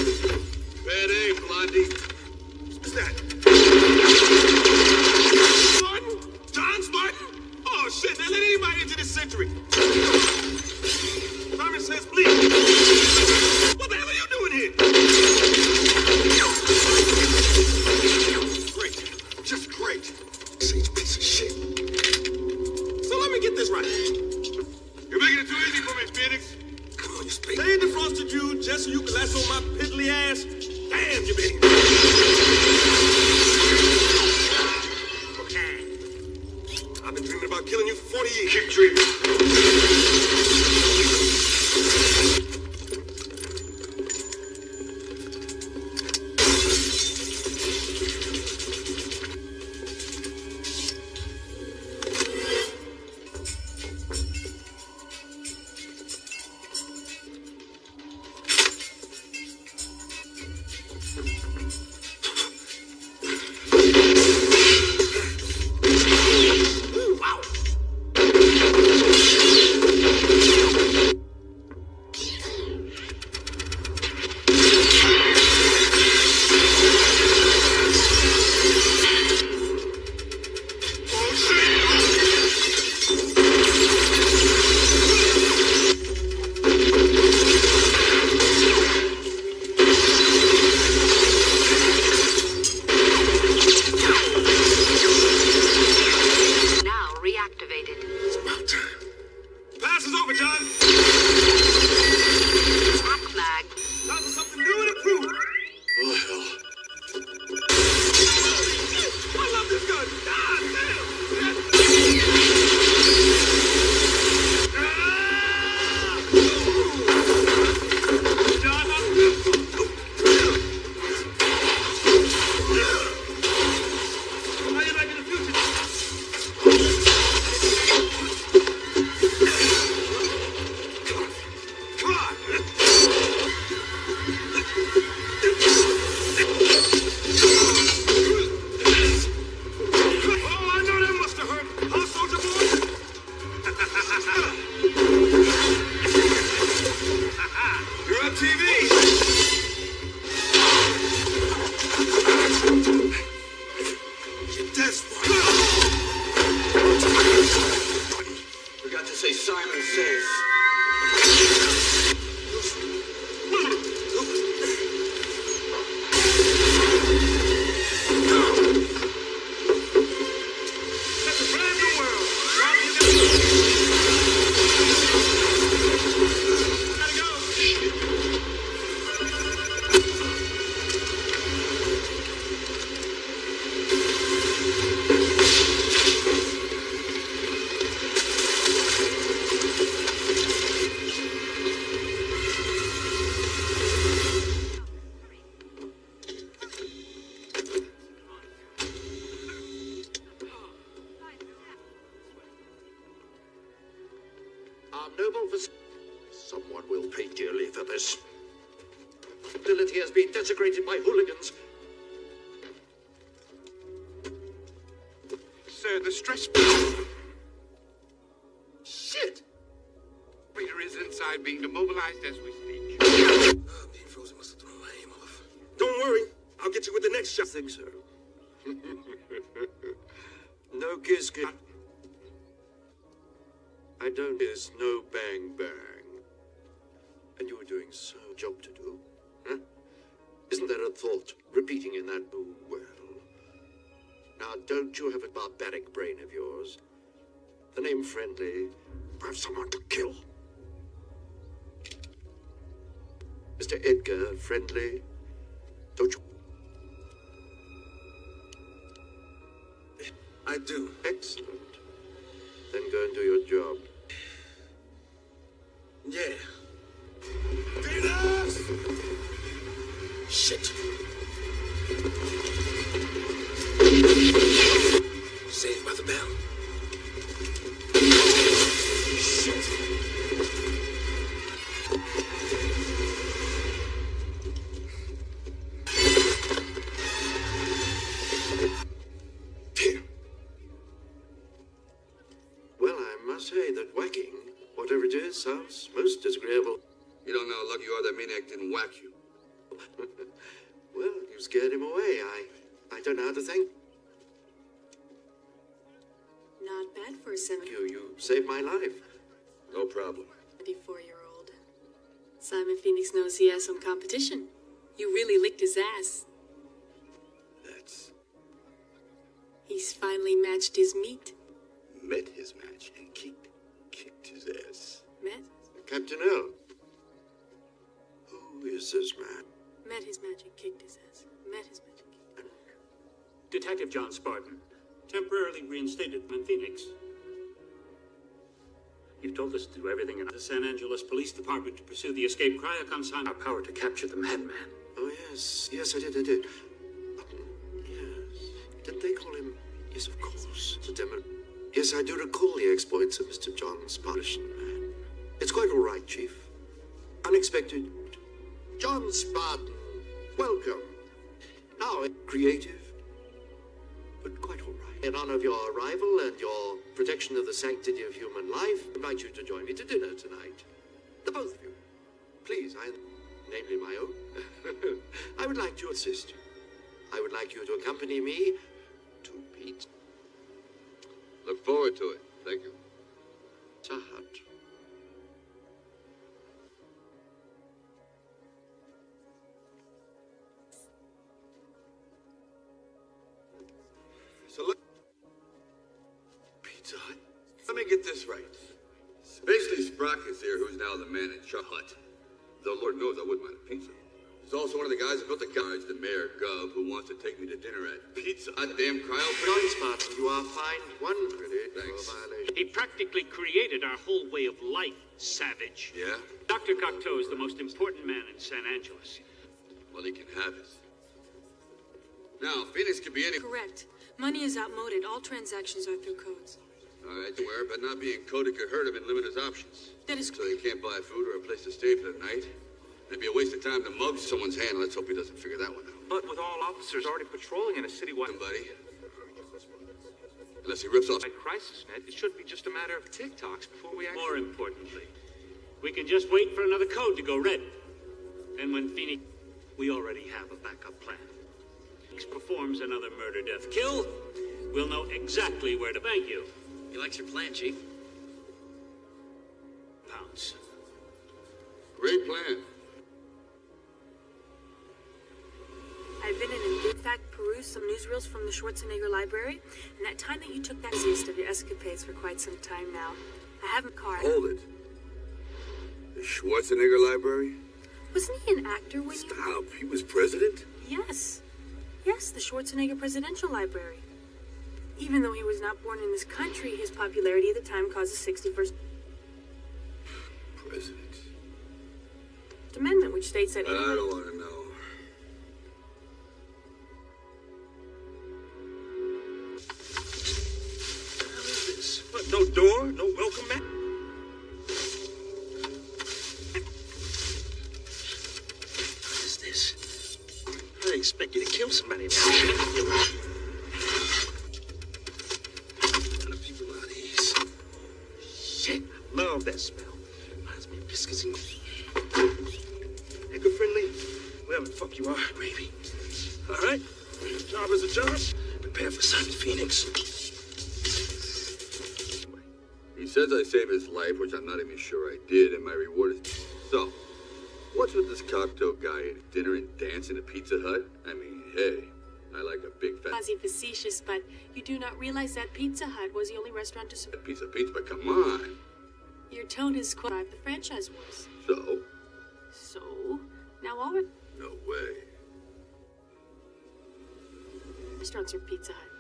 it? Bad aim, Blondie. Who's that? Spartan? John Spartan? shit! They let anybody into this century! Simon says, please! What the hell are you doing here? Great. Just great. Sage piece of shit. So let me get this right. You're making it too easy for me, Phoenix. Come on, you speak. They defrosted you just so you could lasso my piddly ass? Damn, you baby. I've been dreaming about killing you for 40 years. Keep dreaming. Someone will pay dearly for this. Facility has been desecrated by hooligans. Sir, the stress... Shit! Reader is inside being demobilized as we speak. Being frozen must have thrown my aim off. Don't worry. I'll get you with the next shot. Think so. No kiss. I don't. There's no bang bang. And you were doing so job to do. Huh? Isn't there a thought repeating in that? Oh, well. Now, don't you have a barbaric brain of yours? The name Friendly. I have someone to kill. Mr. Edgar Friendly. Don't you? I do. Excellent. Then go and do your job. Yeah. Venus! Shit. Saved by the bell. Shit. Well, I must say that whacking, whatever it is, sounds most disagreeable. You don't know how lucky you are that maniac didn't whack you. Well, you scared him away. I don't know how to thank. Not bad for a You saved my life. No problem. 74-year-old. Simon Phoenix knows he has some competition. You really licked his ass. That's... He's finally matched his meat. Met his match and kicked his ass. Met? Captain L. Who is this man? Met his match and kicked his ass. Met his match and kicked his ass. Detective John Spartan, temporarily reinstated in Phoenix. You've told us to do everything in the San Angeles Police Department to pursue the escaped Cryocon Simon. Our power to capture the madman. Oh, yes. Yes, I did. Yes. Did they call him? Yes, of course. The demo. Yes, I do recall the exploits of Mr. John Spartan, man. It's quite all right, Chief. Unexpected. John Spartan, welcome. Now, creative, but quite all right. In honor of your arrival and your protection of the sanctity of human life, I invite you to join me to dinner tonight. The both of you. Please, namely my own. I would like to assist you. I would like you to accompany me to Pizza. Look forward to it. Thank you. Hut. Pizza Hut? Let me get this right. Basically, Sprocket's here, who's now the man in Chuck Hut. Though Lord knows I wouldn't mind a pizza. He's also one of the guys that built the garage, the Mayor Gov, who wants to take me to dinner at Pizza Hut. Damn cryo. John Spartan, you are fined 1 credit for violation. He practically created our whole way of life, savage. Yeah? Dr. Cocteau is the most important man in San Angeles. Well, he can have it. Now, Phoenix could be any... Correct. Money is outmoded. All transactions are through codes. All right, aware, but not being coded could hurt him and limit his options. That is... So he can't buy food or a place to stay for the night. It'd be a waste of time to mug someone's hand. Let's hope he doesn't figure that one out. But with all officers already patrolling in a citywide... Somebody. Unless he rips off... Like crisis net, it should be just a matter of TikToks before we actually... More importantly, we can just wait for another code to go red. And when Phoenix... We already have a backup plan. Phoenix performs another murder-death-kill, we'll know exactly where to bank you. He likes your plan, Chief. Pounce. Great plan. I've been in fact perused some newsreels from the Schwarzenegger library, and that time that you took that easiest of your escapades for quite some time now. I have a card. Hold it. The Schwarzenegger Library? Wasn't he an actor when Stop. He was president? Yes. Yes, the Schwarzenegger Presidential Library. Even though he was not born in this country, his popularity at the time caused the 61st President. Amendment, which states that I don't want to know. What is this? What, no door? No welcome mat? What is this? I didn't expect you to kill somebody now. What kind of people are these? Shit, I love that smell. Reminds me of biscuits and... Eco-friendly? Whatever the fuck you are, gravy. All right? Job is a job. Prepare for Simon Phoenix. He says I saved his life, which I'm not even sure I did, and my reward is... So, what's with this Cocteau guy? Dinner and dance in a Pizza Hut? I mean, hey, I like a big fat... Quasi-facetious, but you do not realize that Pizza Hut was the only restaurant to serve... Piece of pizza, but come on. Your tone has described the franchise wars. So? So, now all No way. restaurants are Pizza Hut.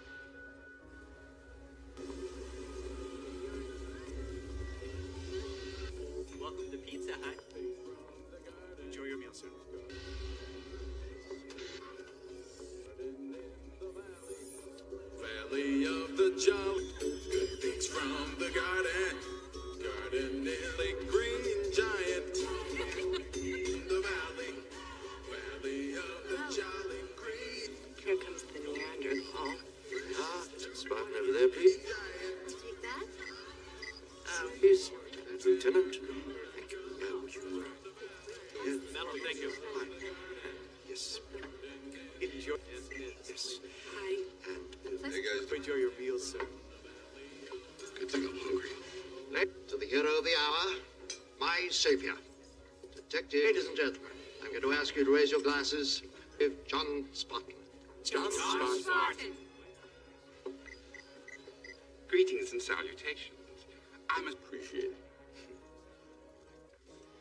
Welcome to Pizza Hut. Enjoy your meal, sir. Valley of the Jolly, good things from the garden. Garden nearly green giant. The valley, valley of the Jolly Green. Here comes the Neanderthal. Ah, Spartan over there, please. Take that? Here's Lieutenant. Thank you. Would you, Mellow, thank you. Yes. Enjoy. Yes. Hi. And Hey, guys. Enjoy your meal, sir. good. think I'm hungry. To the hero of the hour, my savior. Detective, ladies and gentlemen, I'm going to ask you to raise your glasses with John Spartan. John Spartan. Greetings and salutations. I must appreciate it.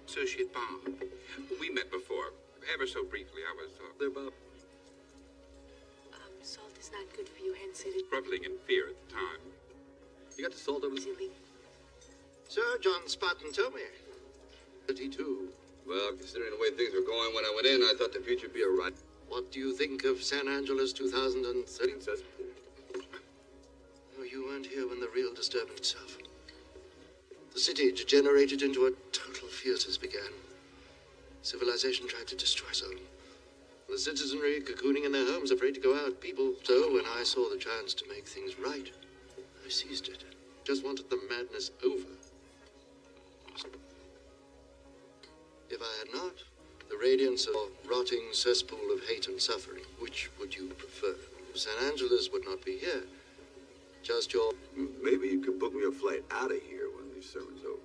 Associate Bob. We met before. Ever so briefly, I was there, Bob. Salt is not good for you, hence it is Struggling in fear at the time. You got the salt over the... Sir John Spartan told me. 32. Well, considering the way things were going when I went in, I thought the future would be alright. What do you think of San Angeles 2030? Oh, you weren't here when the real disturbance itself. The city degenerated into a total fierceness began. Civilization tried to destroy us all. The citizenry cocooning in their homes, afraid to go out. People. So when I saw the chance to make things right, I seized it. Just wanted the madness over. If I had not, the radiance of a rotting cesspool of hate and suffering, which would you prefer? San Angeles would not be here. Just your... Maybe you could book me a flight out of here when this sermon's over.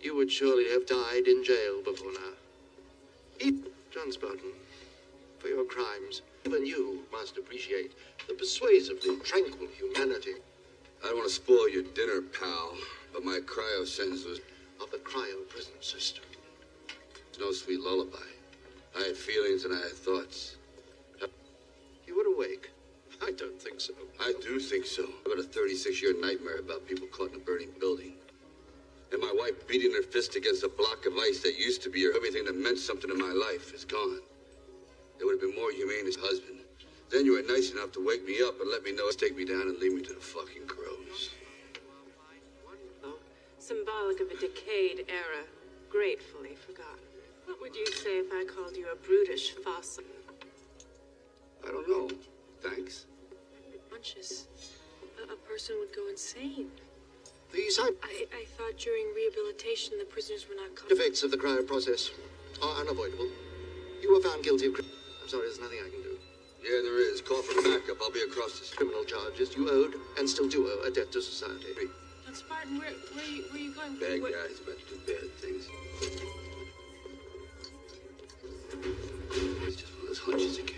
You would surely have died in jail before now. John Spartan, for your crimes, even you must appreciate the persuasively tranquil humanity. I don't want to spoil your dinner, pal, but my cryo sentence was... Of the cryo prison system. No sweet lullaby. I had feelings and I had thoughts. You were awake? I don't think so. I do think so. I've got a 36-year nightmare about people caught in a burning building. And my wife beating her fist against a block of ice that used to be her. Everything that meant something in my life is gone. It would have been more humane as husband. Then you were nice enough to wake me up and let me know, take me down and leave me to the fucking crows. Symbolic of a decayed era, gratefully forgotten. What would you say if I called you a brutish fossil? I don't know. Thanks. Conscious. A person would go insane. These I thought during rehabilitation the prisoners were not effects of the cryo process are unavoidable. You were found guilty of... I'm sorry, there's nothing I can do. Yeah, there is. Call for backup. I'll be across the... Criminal charges you owed and still do owe a debt to society. John Spartan, where are you going? Bad guys about to do bad things. It's just one of those hunches again.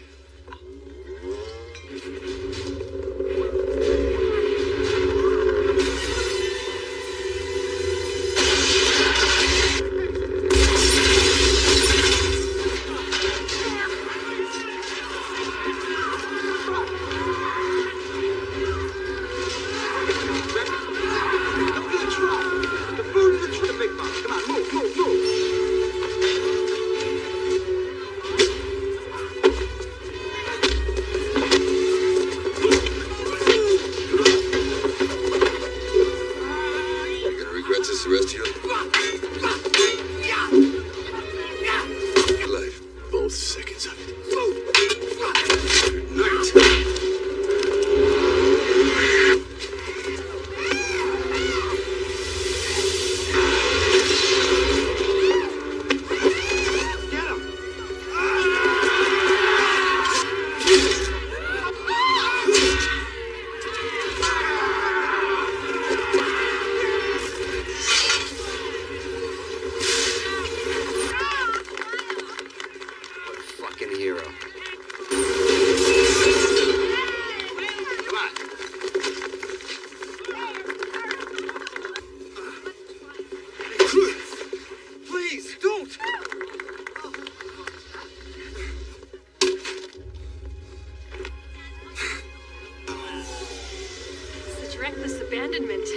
Reckless abandonment.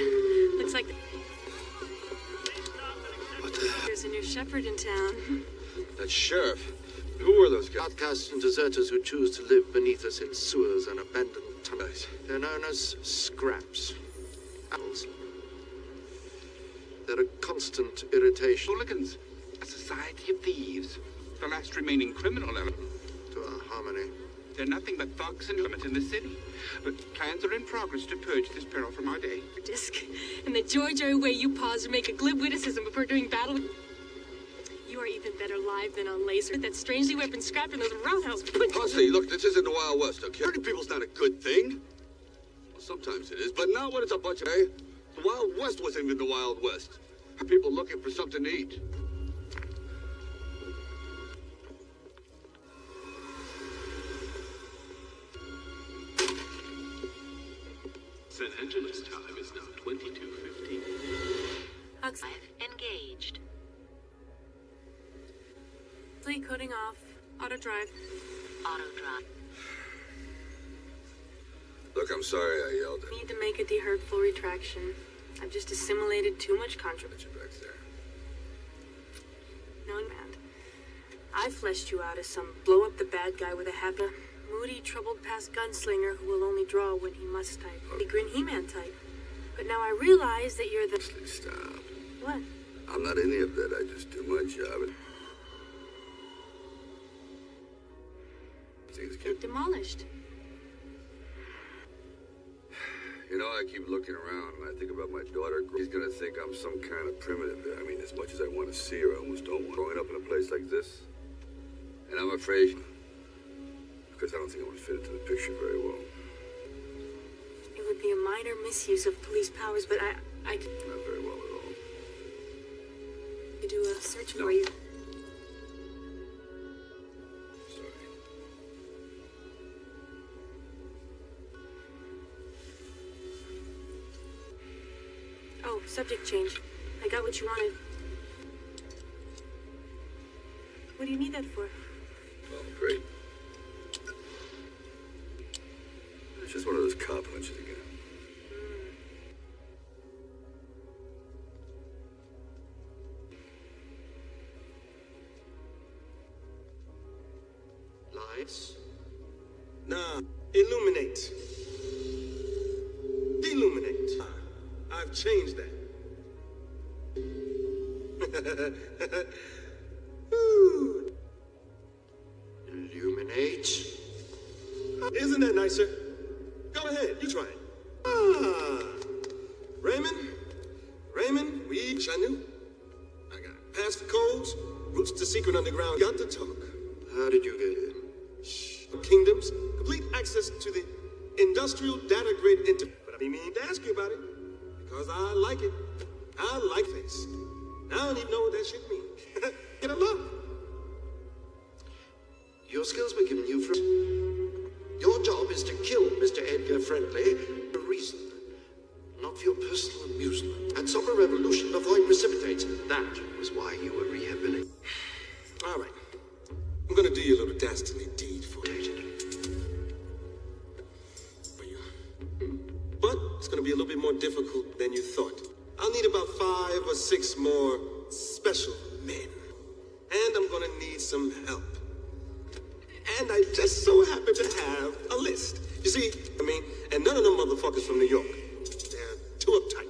Looks like there's a new shepherd in town. That sheriff. Who were those guys? Outcasts and deserters who choose to live beneath us in sewers and abandoned tunnels. They're known as scraps. Apples. They're a constant irritation. Hooligans. A society of thieves. The last remaining criminal element. To our harmony. They're nothing but thugs and limits in the city. But plans are in progress to purge this peril from our day. Disc. And the joy way you pause to make a glib witticism before doing battle. You are even better live than on laser. That strangely weapon scrapped in those roundhouse. Honestly, look, this isn't the Wild West, okay? Hurting people's not a good thing. Well, sometimes it is, but not when it's a bunch of... Hey, The Wild West wasn't even the Wild West. People looking for something to eat. San Angeles time is now 22:15. Engaged. Fleet coding off. Auto drive. Auto drive. Look, I'm sorry I yelled. Need to make a de-hurtful retraction. I've just assimilated too much controversy. Back there. No, man. I fleshed you out as some blow-up-the-bad guy with a habit. Moody, troubled past gunslinger who will only draw when he must type. The Grin He-Man type. But now I realize that you're the... Stop. What? I'm not any of that. I just do my job. Things Get demolished. You know, I keep looking around and I think about my daughter. He's gonna think I'm some kind of primitive. I mean, as much as I want to see her, I almost don't want growing up in a place like this. And I'm afraid, because I don't think I would fit into the picture very well. It would be a minor misuse of police powers, but I could... Not very well at all. Do a search for you. Oh, subject change. I got what you wanted. What do you need that for? Well, great. It's just one of those cop hunches again. Lights? Nah, illuminate. Deluminate. I've changed that. Ooh. Illuminate? Isn't that nicer? Go ahead, you try it. Ah. Raymond, I knew. I got it. Passcodes, routes to secret underground. Got to talk. How did you get in? Kingdoms, complete access to the industrial data grid But I be meaning to ask you about it. Because I like it. I like face. I don't even know what that shit means. Get a look. Your skills were given you for... Your job is to kill Mr. Edgar Friendly for a reason. Not for your personal amusement. And stop a revolution before it precipitates. That was why you were rehabilitated. All right. I'm gonna do your little dastardly deed for you. But it's gonna be a little bit more difficult than you thought. I'll need about 5 or 6 more special men. And I'm gonna need some help. And I just so happen to have a list. You see, and none of them motherfuckers from New York. They're too uptight.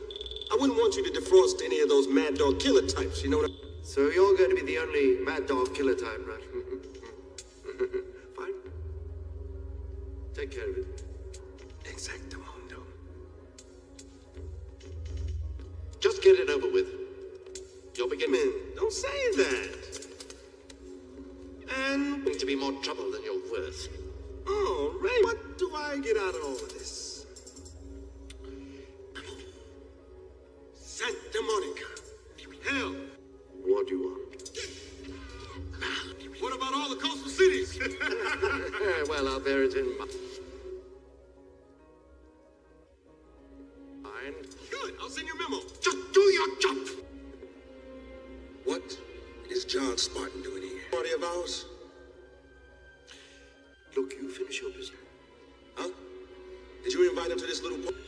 I wouldn't want you to defrost any of those mad dog killer types, you know what I... So you're going to be the only mad dog killer type, right? Fine. Take care of it. Exactamundo. Just get it over with. You'll begin... Man, don't say that. And... to be more trouble than you're worth. Oh, Ray, what do I get out of all of this? Santa Monica. Hell. What do you want? What about all the coastal cities? Well, I'll bear it in mind. Good, I'll send you a memo. Just do your job. What is John Spartan doing here? Party of ours? Look, you finish your business. Huh? Did you invite him to this little party?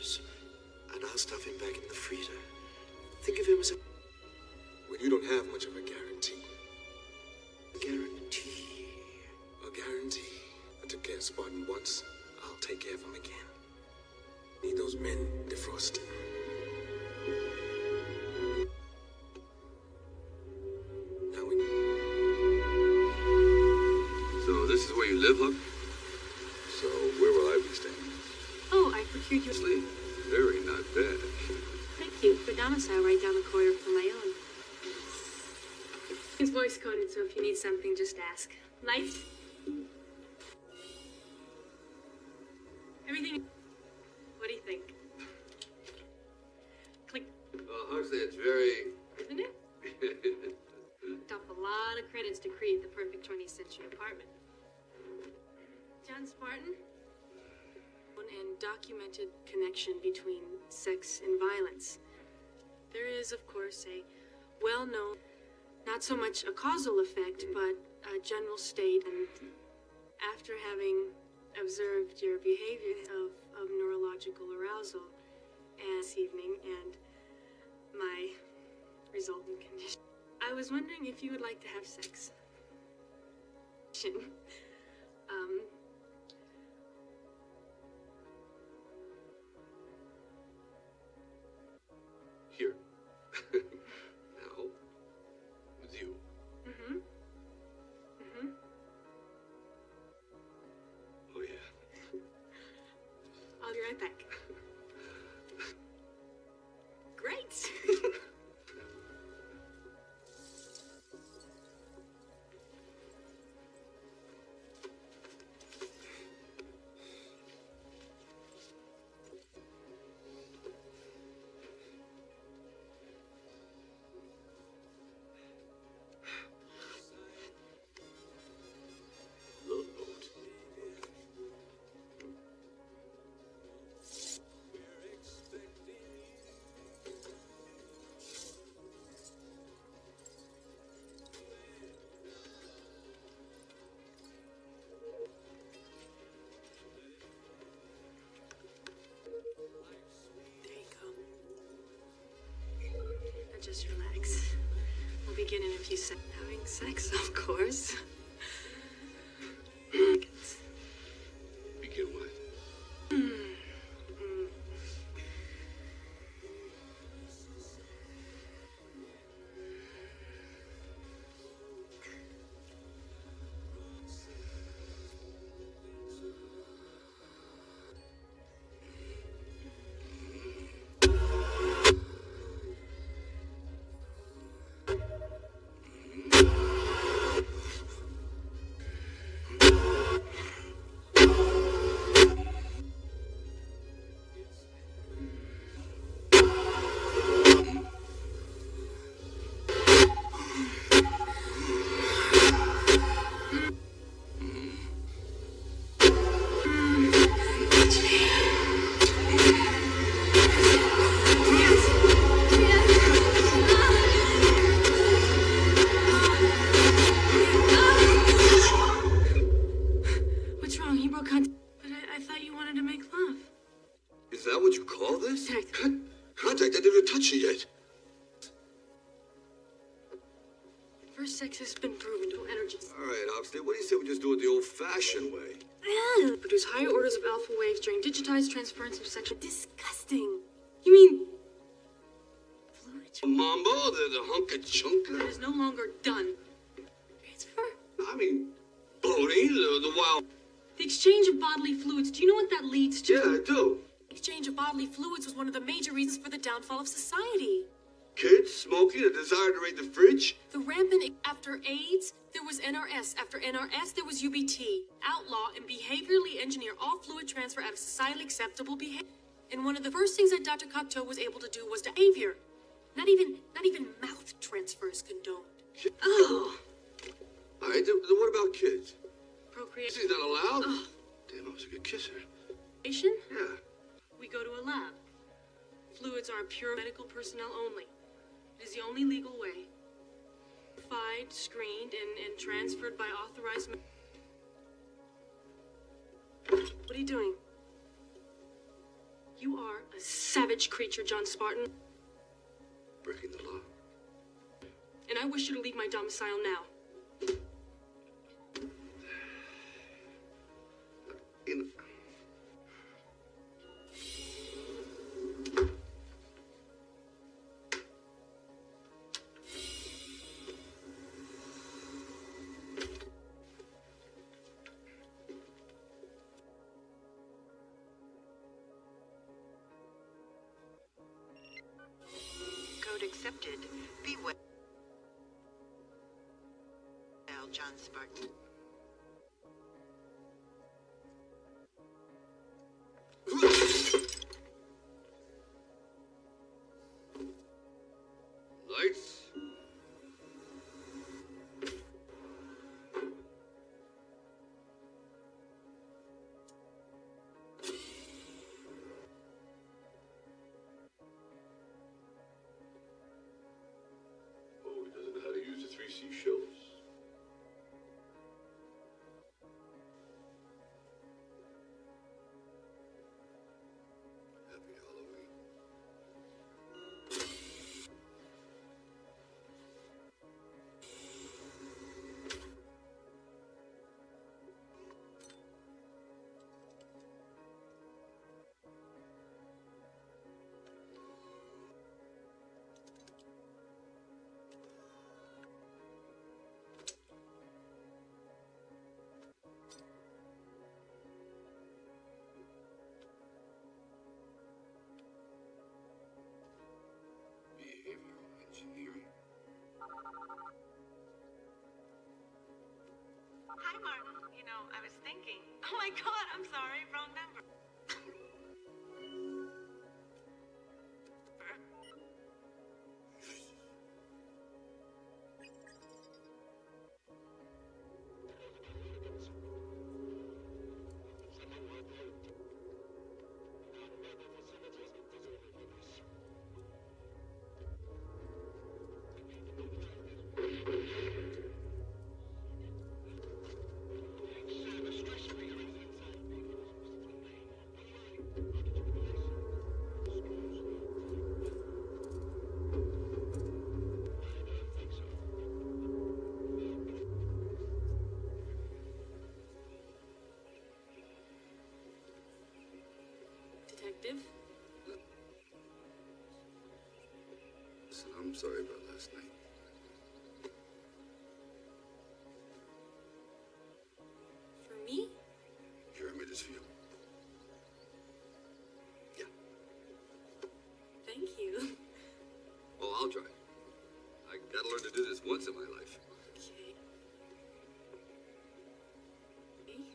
And I'll stuff him back in the freezer. Think of him as a... Well, you don't have much of a guarantee. Guarantee? A guarantee. I took care of Spartan once. I'll take care of him again. Need those men defrosted. Now we... So this is where you live, huh? So where will I be staying? Oh, I procured you... Sleep. Very not bad. Thank you. The domicile right down the corner from my own. It's voice coded, so if you need something, just ask. Light? Everything... What do you think? Click Huxley, it's very... Isn't it? Off a lot of credits to create the perfect 20th century apartment. John Spartan? And documented connection between sex and violence. There is, of course, a well-known, not so much a causal effect, but a general state. And after having observed your behavior of neurological arousal this evening and my resultant condition, I was wondering if you would like to have sex. Here. Now. With you. Mm-hmm. Mm-hmm. Oh, yeah. I'll be right back. Great! Just relax. We'll begin in a few seconds. Having sex, of course. Begin what? Is that what you call this? Contact, I didn't touch you yet. First sex has been proven to energy. All right, Oxley, what do you say we just do it the old-fashioned way? Produce higher orders of alpha waves during digitized transference of sexual... Disgusting. You mean... Mambo, the hunka-chunka? That is no longer done. Transfer? I mean, boating, the wild... The exchange of bodily fluids, do you know what that leads to? Yeah, I do. Exchange of bodily fluids was one of the major reasons for the downfall of society. Kids, smoking, a desire to raid the fridge? The rampant... After AIDS, there was NRS. After NRS, there was UBT. Outlaw and behaviorally engineer all fluid transfer out of societally acceptable behavior. And one of the first things that Dr. Cocteau was able to do was behavior. Not even mouth transfer is condoned. Oh. All right, then what about kids? Procreation. Is that allowed? Oh. Damn, I was a good kisser. Patient? Yeah. We go to a lab. Fluids are pure medical personnel only. It is the only legal way. Verified, screened, and transferred by authorized... What are you doing? You are a savage creature, John Spartan. Breaking the law. And I wish you to leave my domicile now. Code accepted. Be well, John Spartan. Lights. Oh, he doesn't know how to use the 3 seashells. Happy Halloween. Behavioral engineering. Hi, Martin. You know, I was thinking. Oh my God, I'm sorry, wrong number. Detective? Listen, I'm sorry about last night. For me? Here, I made this for you. Yeah. Thank you. Oh, I'll try. I gotta learn to do this once in my life. Okay.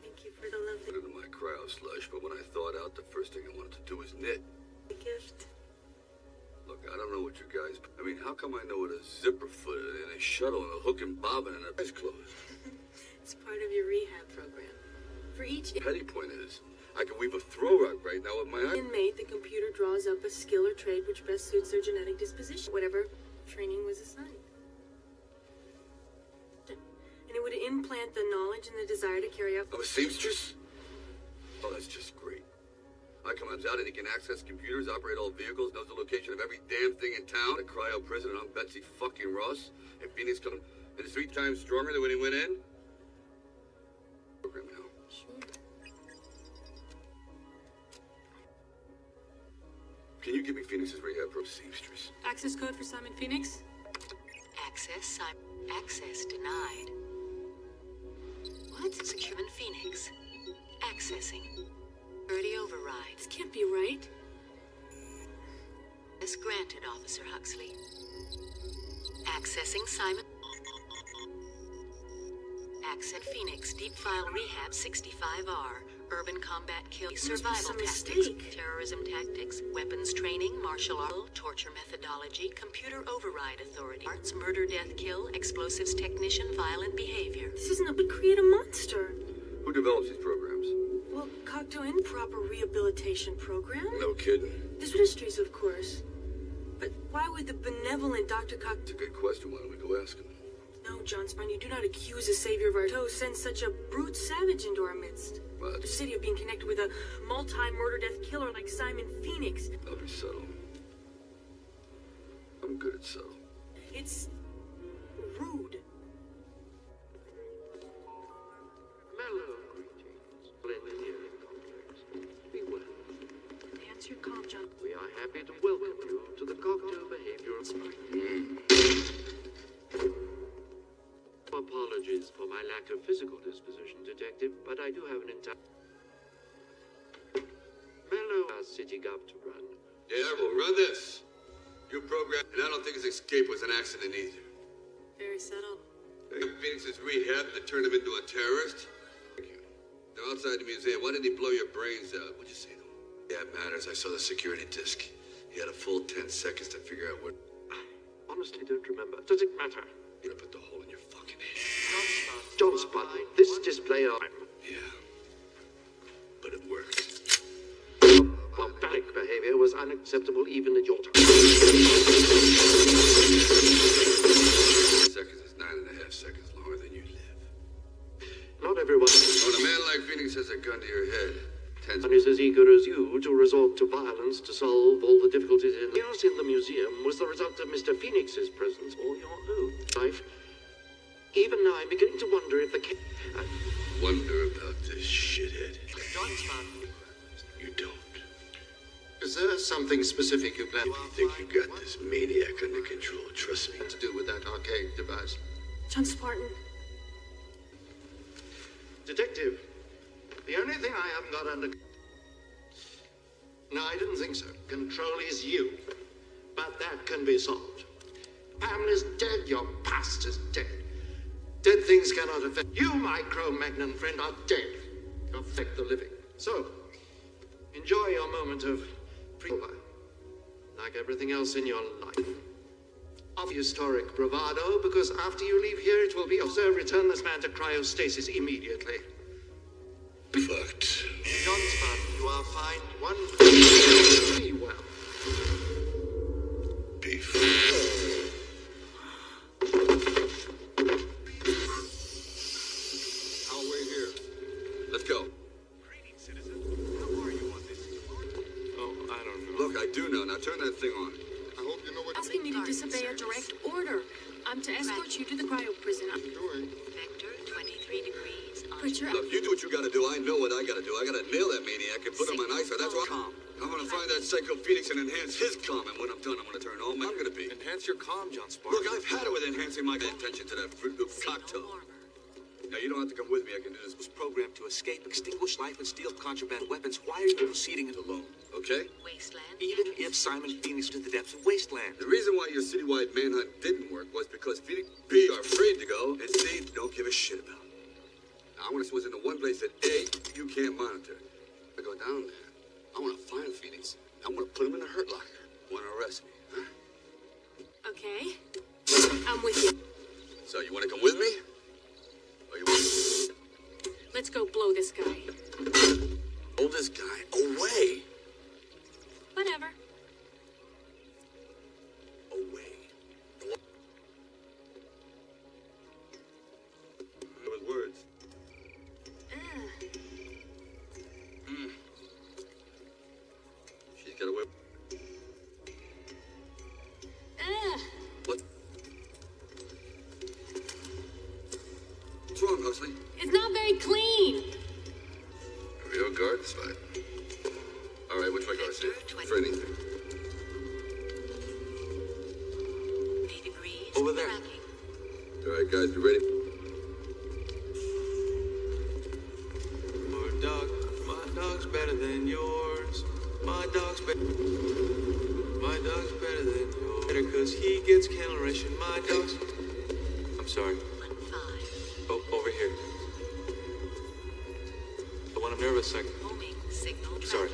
Thank you for the lovely Put it in my cryo slush, but when I thawed out, the first thing I wanted to do was knit. gift. Look, I don't know what you guys... I mean, how come I know what a zipper foot and a shuttle and a hook and bobbin and a eyes closed? It's part of your rehab program. For each Petty point is, I can weave a throw rug right now with my eye. inmate, the computer draws up a skill or trade which best suits their genetic disposition, whatever training was assigned. And it would implant the knowledge and the desire to carry out... I'm a seamstress? Oh, that's just great. I comes out and he can access computers, operate all vehicles, knows the location of every damn thing in town. A cryo prison, and I'm Betsy fucking Ross. And Phoenix comes and is 3 times stronger than when he went in. Program now. Sure. Can you give me Phoenix's rehab pro seamstress? Access code for Simon Phoenix? Access denied. What? Securement Phoenix. Accessing. Security override. This can't be right. This granted, Officer Huxley. Accessing Simon. Access Phoenix. Deep File Rehab 65R. Urban Combat Kill. Survival Tactics. Terrorism Tactics. Weapons Training. Martial Art. Torture Methodology. Computer Override Authority. Arts. Murder, Death, Kill. Explosives Technician. Violent Behavior. This isn't a... We create a monster. Who develops these programs? Well, Cocteau Improper Rehabilitation Program? No kidding. There's mysteries, of course. But why would the benevolent Dr. Cocteau... It's a good question. Why don't we go ask him? No, John Spine, you do not accuse a savior of our toes, send such a brute savage into our midst. What? The city of being connected with a multi-murder-death killer like Simon Phoenix. I'll be subtle. I'm good at subtle. It's... rude. Mellow greetings, Planetarian Complex. Be well. Answer your call, John. We are happy to welcome you to the Cocteau Behavioral Apologies for my lack of physical disposition, Detective, but I do have an entire... Mellow, our city gov to run. Yeah, well, run this. You program, and I don't think his escape was an accident either. Very subtle. Phoenix is rehab to turn him into a terrorist? They're outside the museum. Why did he blow your brains out? What'd you say to him? Yeah, it matters. I saw the security disc. He had a full 10 seconds to figure out what... I honestly don't remember. Does it matter? You're gonna put the hole in your fucking head. John Spartan, this display of... Yeah. But it worked. Barbaric behavior was unacceptable even at your time. Seconds is 9.5 seconds longer than you live. Not everyone... When a man like Phoenix has a gun to your head, and is as eager as you to resort to violence to solve all the difficulties in chaos in the museum was the result of Mr. Phoenix's presence or your own life. Even now, I'm beginning to wonder if the wonder about this shithead. You don't. Is there something specific you plan? I think you got this maniac under control. Trust me. To do with that archaic device? John Spartan. Detective, the only thing I haven't got under... No, I didn't think so. Control is you. But that can be solved. Pamela's dead, your past is dead. Dead things cannot affect... You, my Cro-Magnon friend, are dead. You affect the living. So, enjoy your moment of... like everything else in your life. Of historic bravado, because after you leave here, it will be... So return this man to cryostasis immediately. Fucked. John Spartan, you are fined one... Be well. Beef. I'll wait here. Let's go. Greetings, citizen. How are you on this? Oh, I don't know. Look, I do know. Now turn that thing on. I hope you know what Asking me to disobey a direct order. I'm to escort you to the cryo prison. you're doing. Vector 23 degrees on Put your... Look, you do what you gotta do. I know what I gotta do. I gotta nail that maniac and put him on ice. That's what I'm gonna find that Psycho Phoenix and enhance his calm. And when I'm done, I'm gonna turn all I'm gonna be. Enhance your calm, John Spartan. Look, I've had it with enhancing my attention to that Fruit Loop cocktail. Now, you don't have to come with me. I can do this. Was programmed to escape, extinguish life, and steal contraband weapons. Why are you proceeding it alone? Okay? Wasteland. Even if Simon Phoenix to the depths of Wasteland. The reason why your citywide manhunt didn't work was because Phoenix B are afraid to go, and C don't give a shit about. Now, I want to switch into one place that A, you can't monitor. I go down there. I want to find Phoenix. I want to put him in a hurt locker. Want to arrest me, huh? Okay. I'm with you. So you want to come with me? Or you want... Let's go blow this guy. Blow this guy away. Whatever. Away. With words. She's got a whip. What? What's wrong, Huxley? It's not very clean. Real garden spot. All right, which way go I see? For anything. Over there. All right, guys, you ready? My dog's better than yours. My dog's better. My dog's better than yours. Better 'cause he gets kennel ration. My dog's... I'm sorry. Oh, over here. The one I'm nervous, like... Sorry.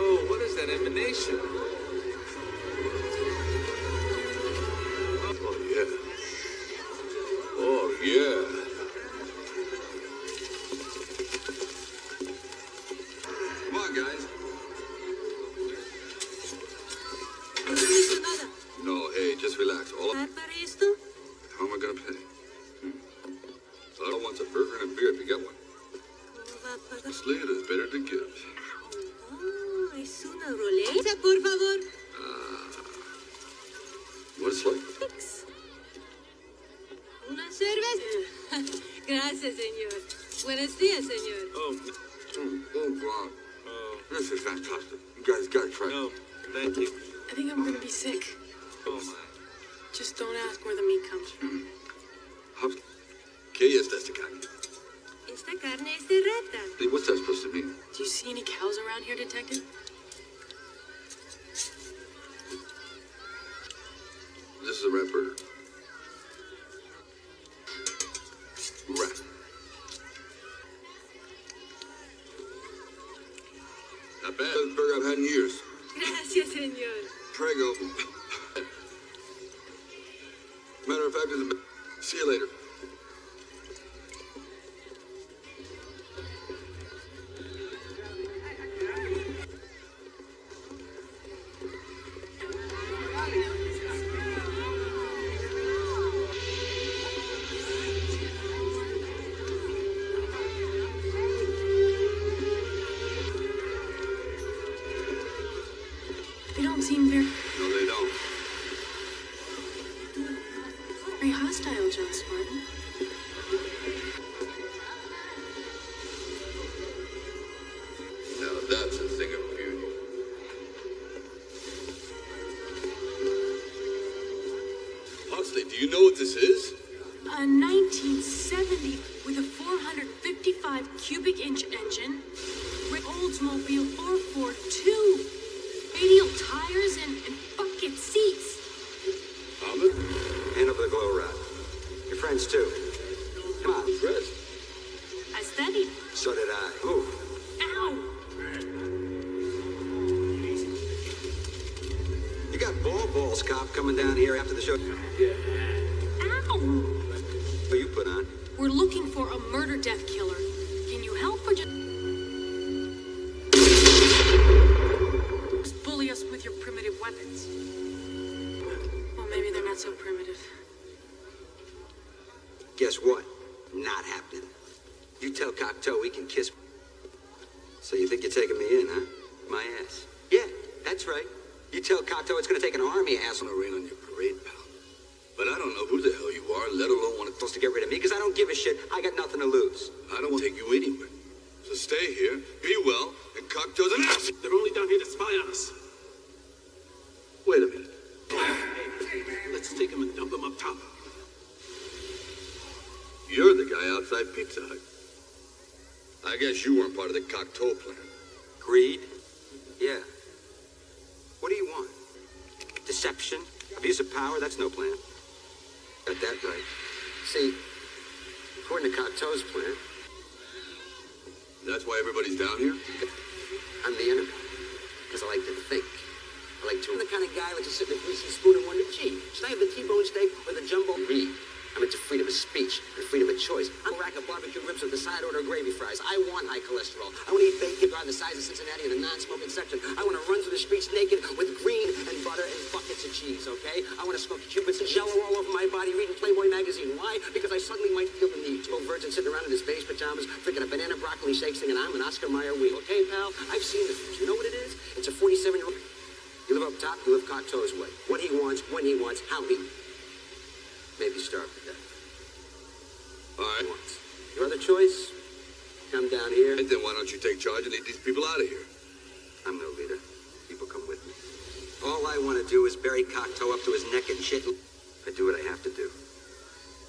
Oh, what is that emanation? Oh, yeah. Oh, yeah. Come on, guys. No, hey, just relax. All how am I gonna pay? I don't want a burger and a beer if you get one. This later is better to give. Es una ruleta, por favor. What it's like? Una cerveza. Gracias, señor. Buenos días, señor. Oh, God. This is fantastic. You guys gotta try it. No, thank you. I think I'm gonna be sick. Oh, my. Just Don't ask where the meat comes from. ¿Qué es esta carne? Esta carne es de rata. What's that supposed to mean? Do you see any cows around here, Detective? This is a rat burger. Rat. Not bad. Best burger I've had in years. Gracias, señor. Prego. Matter of fact, it's the best. See you later. They don't seem very No, they don't. hostile, John Spartan. Now that's a thing of beauty. Huxley, do you know what this is? A 1970 with a 455 cubic inch engine, Oldsmobile 442, radial tires and bucket seats. Ahmed? Hand over the glow rod. Your friends too. Come on. Impressed. I studied. So did I. Move. Ow! You got balls, cop, coming down here after the show. Ow! What you put on? We're looking for a murder-death killer. Can you help or just bully us with your primitive weapons? Well, maybe they're not so primitive. Guess what? Not happening. You tell Cocteau we can kiss. So you think you're taking me in, huh? My ass. Yeah, that's right. You tell Cocteau it's gonna take an army ass On a rain on your parade, pal. But I don't know who the hell you are, let alone want to supposed to get rid of me because I don't give a shit. I got nothing to lose. I don't want to take you anywhere. So stay here, be well, and Cocteau's an ass. They're only down here to spy on us. Wait a minute. Hey, let's take him and dump him up top. You're the guy outside Pizza Hut. I guess you weren't part of the Cocteau plan. Greed? Yeah. What do you want? Deception? Abuse of power? That's no plan. Got that right. See, according to Cocteau's plan, That's why everybody's down here? I'm the enemy. Because I like to think. I like to. I'm the kind of guy who likes to sit in a greasy spoon and wonder, gee, should I have the T-bone steak or the jumbo reed? I'm into freedom of speech and freedom of choice. I'm a rack of barbecue ribs with the side order of gravy fries. I want high cholesterol. I want to eat bacon drive the size of Cincinnati in a non-smoking section. I want to run through the streets naked with green and butter and buckets of cheese, okay? I want to smoke Cubans and Jello all over my body reading Playboy magazine. Why? Because I suddenly might feel the need. 12 virgins sitting around in his beige pajamas, freaking a banana broccoli shake singing I'm an Oscar Mayer wheel, okay, pal? I've seen the fruit. You know what it is? It's a 47-year-old. You live up top, you live Cocteau's way. What he wants, when he wants, how he maybe starve to death. All right. Your other choice? Come down here. And then why don't you take charge and lead these people out of here? I'm no leader. People come with me. All I want to do is bury Cocteau up to his neck in shit. I do what I have to do.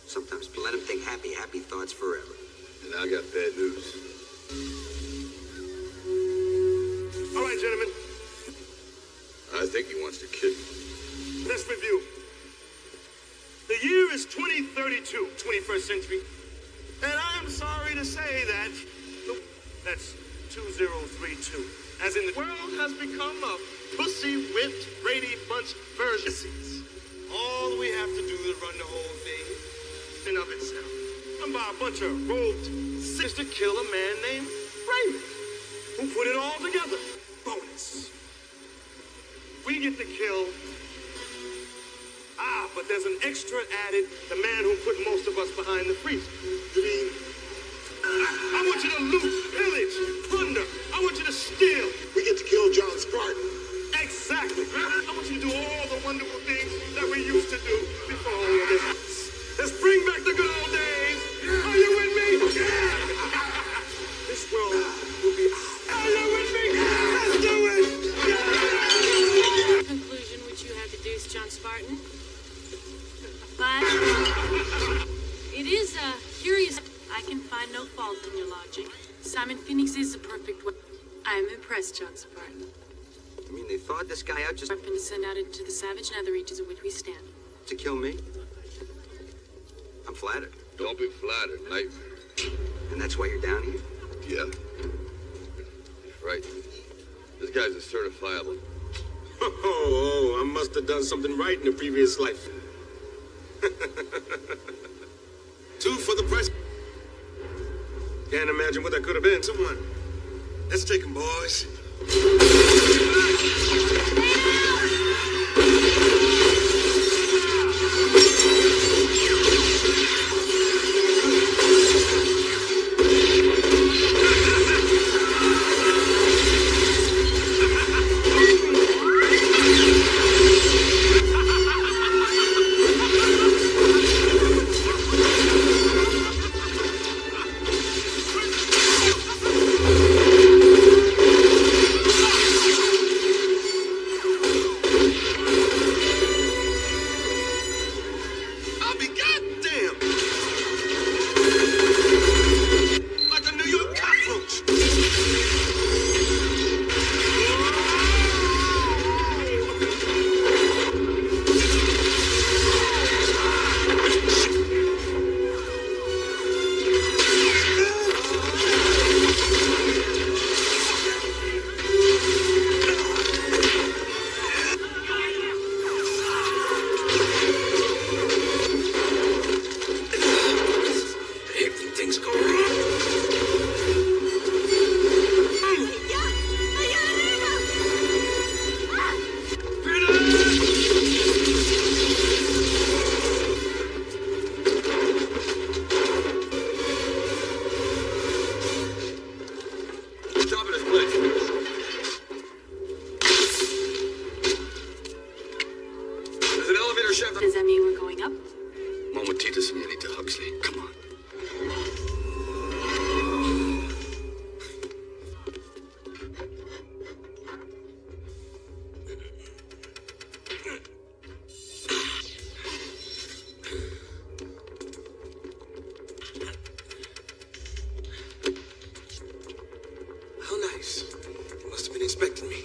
Sometimes let him think happy, happy thoughts forever. And I got bad news. All right, gentlemen. I think he wants to kill me. Let's review. The year is 2032, 21st century. And I'm sorry to say that, that's 2032. As in the world has become a pussy-whipped Brady Bunch version. All we have to do is run the whole thing in of itself. And by a bunch of robed sisters to kill a man named Raymond, who put it all together. Bonus. We get to kill. But there's an extra added, the man who put most of us behind the freezer. You mean? I want you to loot, pillage, plunder. I want you to steal. We get to kill John Spartan. Exactly. I want you to do all the wonderful things that we used to do before all of this. Let's bring back the good old days. Are you with me? This world will be. Are you with me? Let's do it. Conclusion which you have deduced, John Spartan? But it is curious. I can find no fault in your logic. Simon Phoenix is the perfect one. I am impressed, John Spartan. I mean, they thawed this guy out just Weapon to send out into the savage nether reaches in which we stand. to kill me? I'm flattered. Don't be flattered, Nightmare. And that's why you're down here? Yeah. Right. This guy's a certifiable. Oh, I must have done something right in the previous life. 2 for the price. Can't imagine what that could have been. Someone. Let's take him, boys. Does that mean we're going up? Momentito, señorita Huxley. Come on. How nice. They must have been expecting me.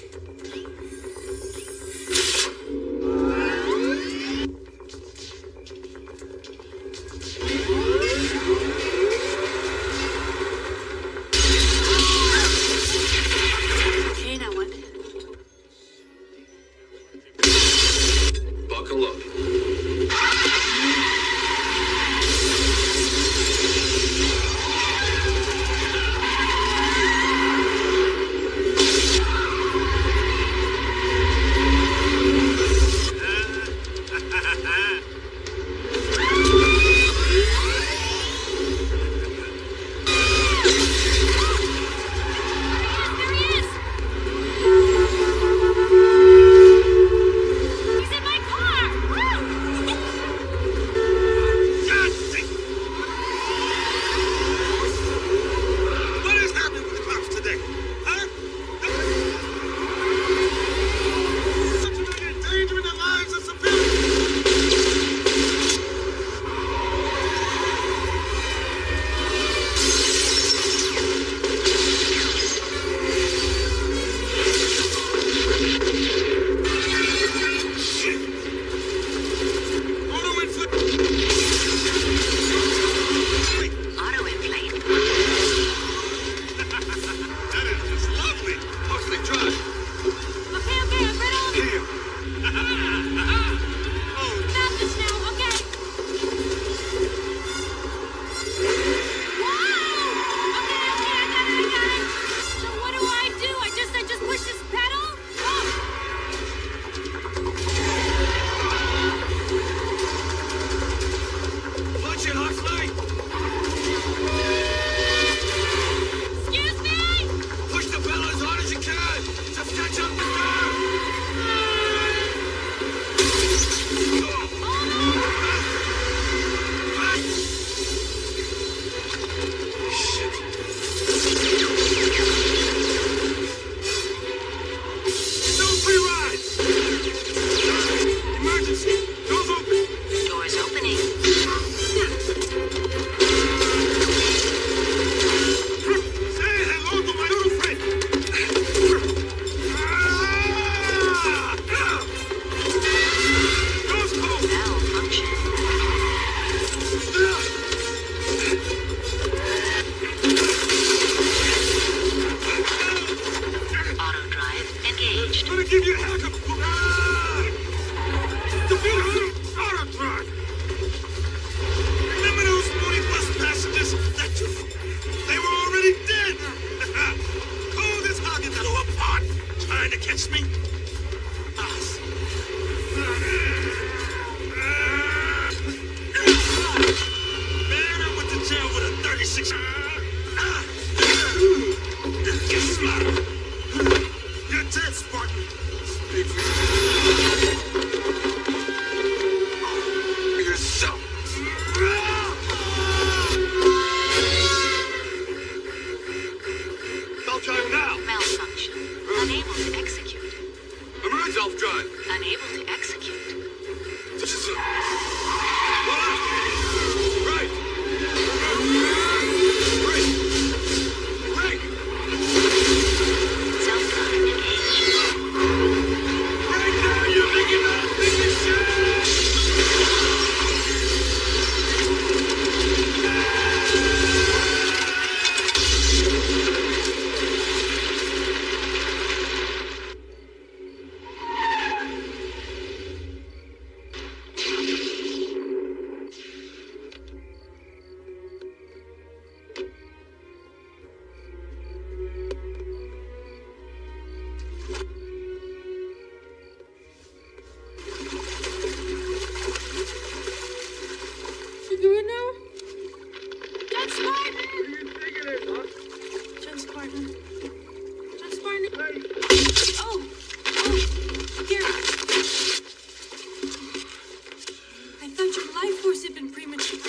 thought your life force had been prematurely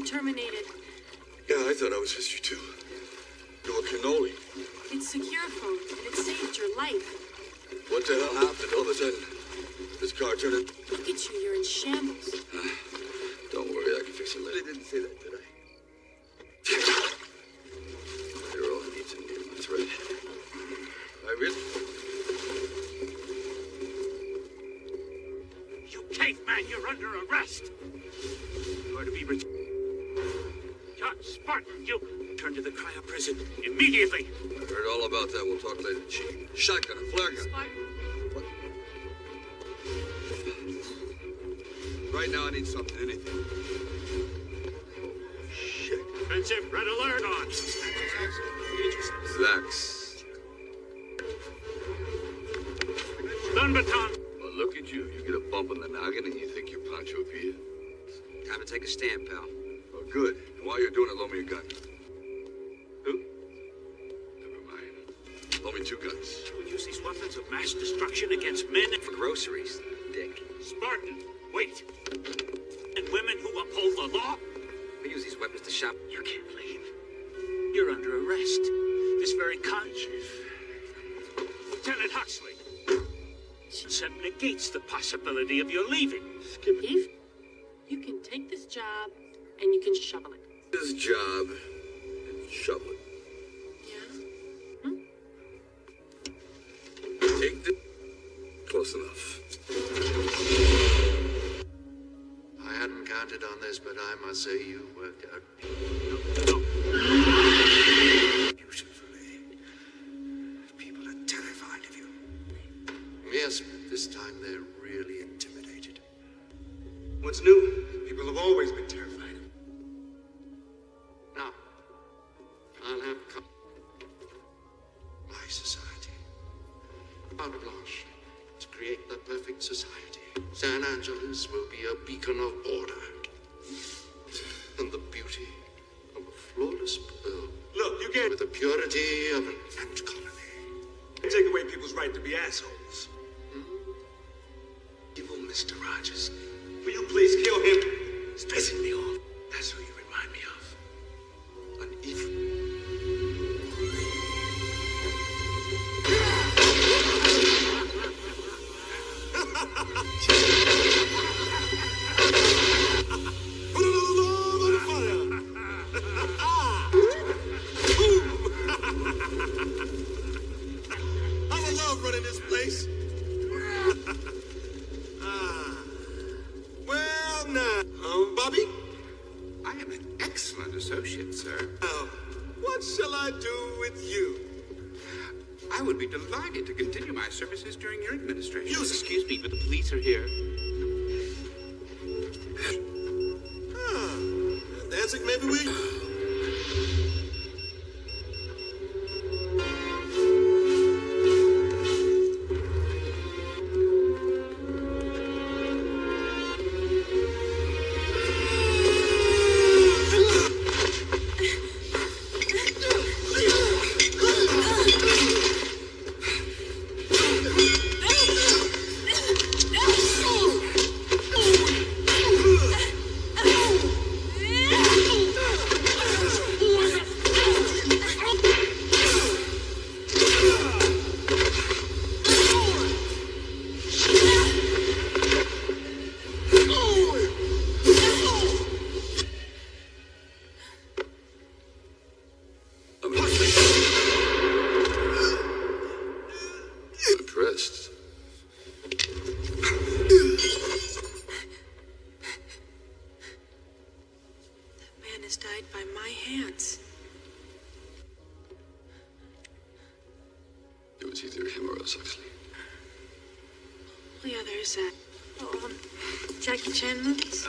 terminated. Yeah, I thought I was just you too. You were cannoli. It's Securiphone, and it saved your life. What the hell happened all of a sudden? This car turned in. Look at you, you're in shambles. Don't worry, I can fix it later. I didn't say that, did I? You're all I need to know. That's right. I really... You caveman, you're under arrest. You are to be John Spartan, you turn to the cryo prison immediately. I heard all about that. We'll talk later, Chief. Shotgun, a flare gun. Spartan. Right now, I need something, anything. Shit. Offensive, red alert on. Relax. Stun baton. Well, look at you. You get a bump on the noggin and you think you're Pancho Villa. Time to take a stand, pal. Oh, good. And while you're doing it, loan me a gun. Who? Never mind. Loan me 2 guns. You use these weapons of mass destruction against men and For groceries, dick. Spartan, wait. And women who uphold the law? We use these weapons to shop. You can't leave. You're under arrest. This very Lieutenant Huxley. Consent negates the possibility of your leaving. If you can take this job and you can shovel it. This job and shovel it. Yeah? Take the... Close enough. I hadn't counted on this, but I must say you worked out beautifully. People are terrified of you. Yes, this time they're really intimidated. What's new? People have always been terrified. Now, I'll have my society. Carte blanche to create the perfect society. San Angeles will be a beacon of order. And the beauty of a flawless pearl. Look, you can't with the purity of an ant colony. take away people's right to be assholes. Evil Mr. Rogers. Will you please kill him? It's pissing me off. That's who you remind me of. An evil. Put another log on the fire. I love running this place. Well, now, Bobby? I am an excellent associate, sir. Now, what shall I do with you? I would be delighted to continue my services during your administration. Excuse me, but the police are here. Dancing, maybe we... Impressed. That man has died by my hands. It was either him or us, Huxley. Oh, yeah, there's that. Jackie Chan movies?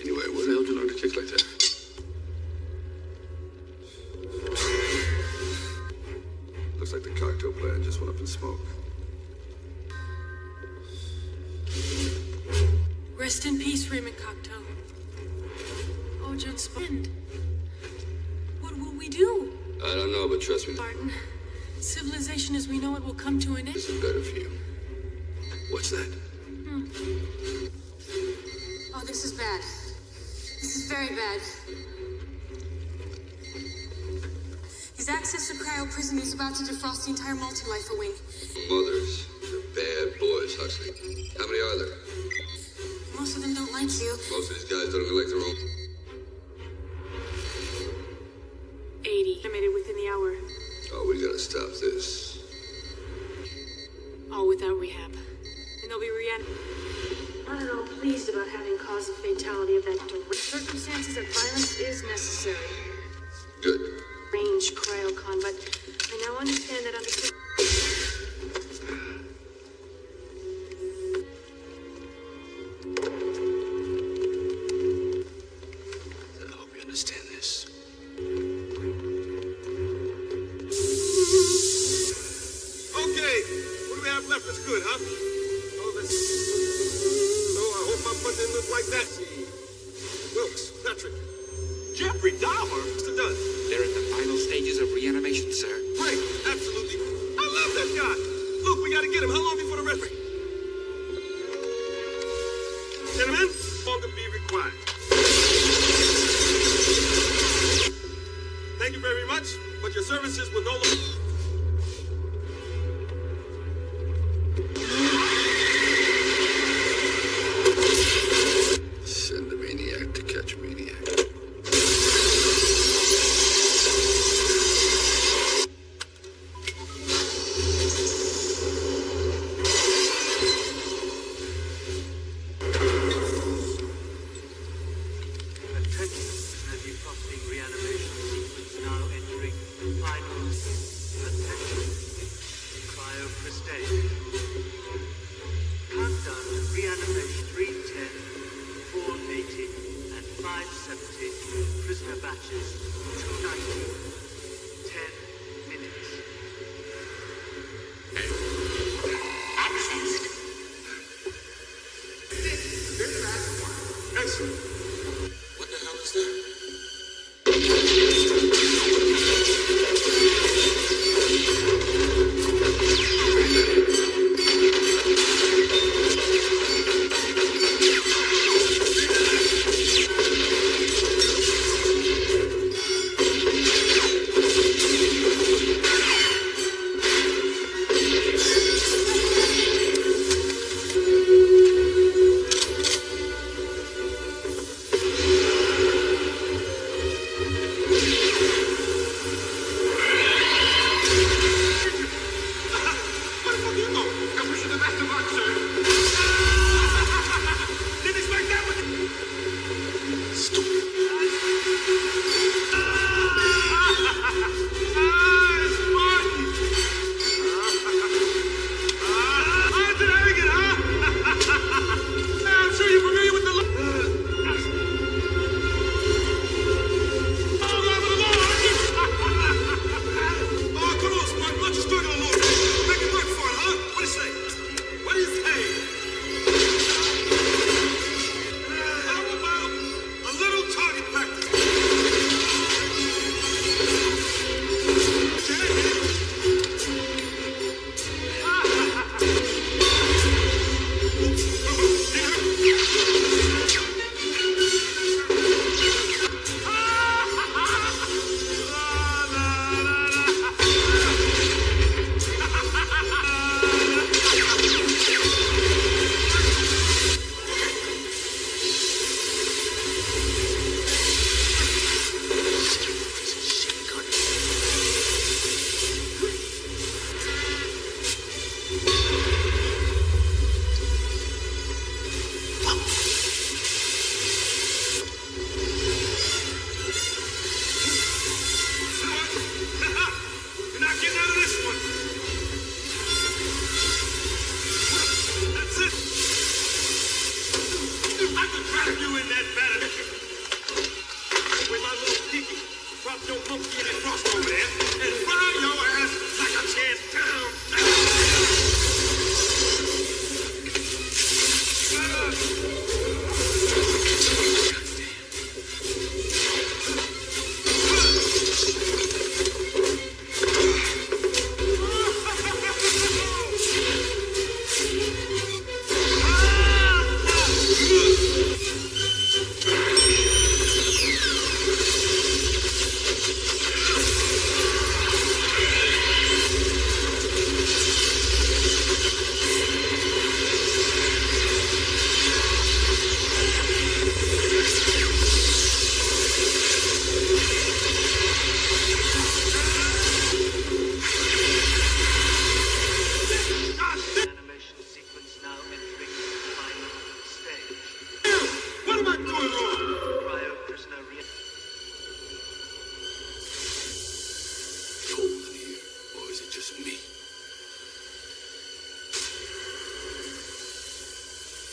Anyway, where the hell did you learn to kick like that? Looks like the cocktail plan just went up in smoke. Rest in peace, Raymond Cocteau. Oh, John Spartan. What will we do? I don't know, but trust me, Spartan, civilization as we know it will come to an end. this is better for you. What's that? Oh, this is bad. This is very bad. His access to cryo prison is about to defrost the entire multi-lifer wing. Mothers. They're bad boys, Huxley. How many are there? Most of them don't like you. Most of these guys don't even like their own. 80. Estimated within the hour. Oh, we gotta stop this. All without rehab. And they'll be reanimated. Not at all pleased about having caused the fatality of that direct. Circumstances of violence is necessary. Good. Range cryocon, but I now understand that under... I hope you understand this. Okay, what do we have left that's good, huh? Oh, let's see. So I hope my butt didn't look like that. Wilkes, Patrick. Jeffrey Dahmer? Mr. Dunn. They're in the final stages of reanimation, sir. Great, absolutely. I love that guy. Look, we gotta get him. How long before the referee? Gentlemen, longer be required. Thank you very much, but your services will no longer... Send the maniac to catch maniac. What the hell is that?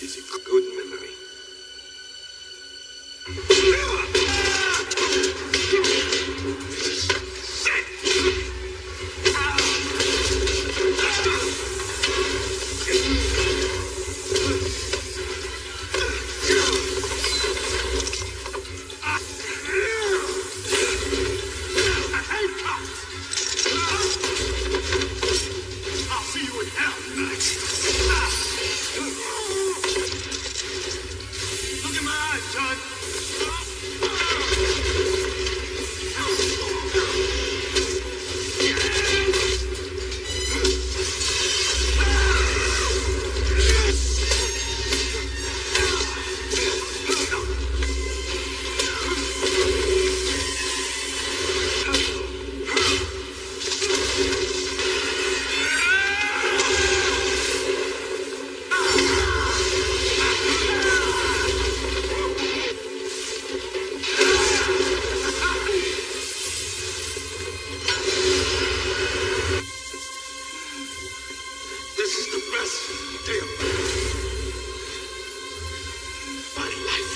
is a good memory. I'll see you in hell tonight. Look in my eyes, John. This is the best day of my life.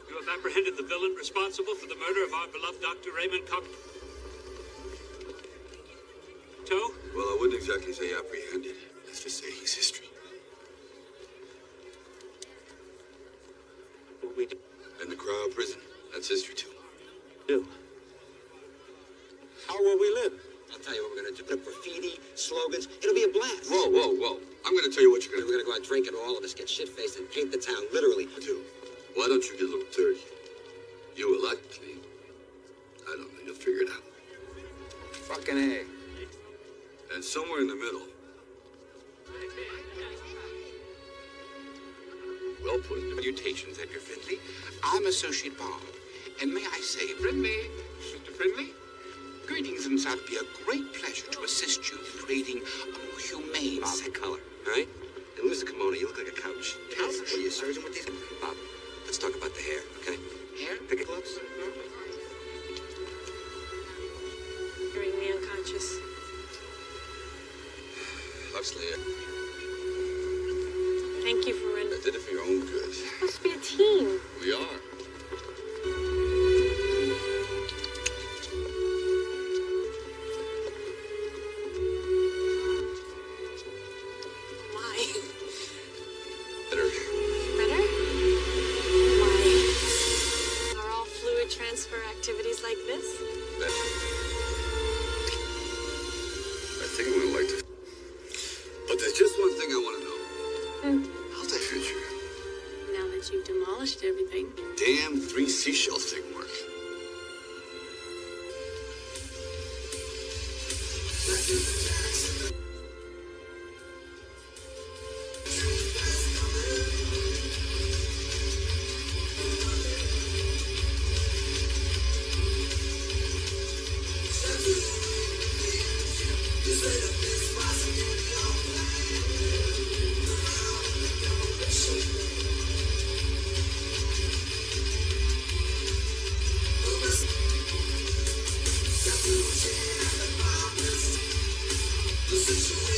You have apprehended the villain responsible for the murder of our beloved Dr. Raymond Cogto. Well, I wouldn't exactly say apprehended. Let's just say he's history. What we do? In the cryo prison, that's history too. How will we live? I'll tell you what we're gonna do. Put up graffiti, slogans. It'll be a blast. Whoa, whoa, whoa. I'm gonna tell you what you're gonna do. We're gonna go out drinking, all of us get shit-faced and paint the town, literally. Dude, why don't you get a little dirty? You elect me. I don't know, you'll figure it out. Fucking A. And somewhere in the middle. Well put. Salutations, Edgar Findlay. I'm Associate Bob. And may I say, Findlay, Mr. Findlay, greetings, and it would be a great pleasure to assist you in creating a more humane Bob, color, all right? And lose the kimono, you look like a couch. Couch? What are you, surgeon with these? Bob, let's talk about the hair, okay? Hair? Pick it close. Hearing me unconscious. Huxley, Thank you for I did it for your own good. We're supposed to be a team. We are. Why? Better. Better? Why? Are all fluid transfer activities like this? I think I'm gonna like to. But there's just one thing I want to know. How's that future? Now that you've demolished everything. Damn 3 seashells didn't work. The situation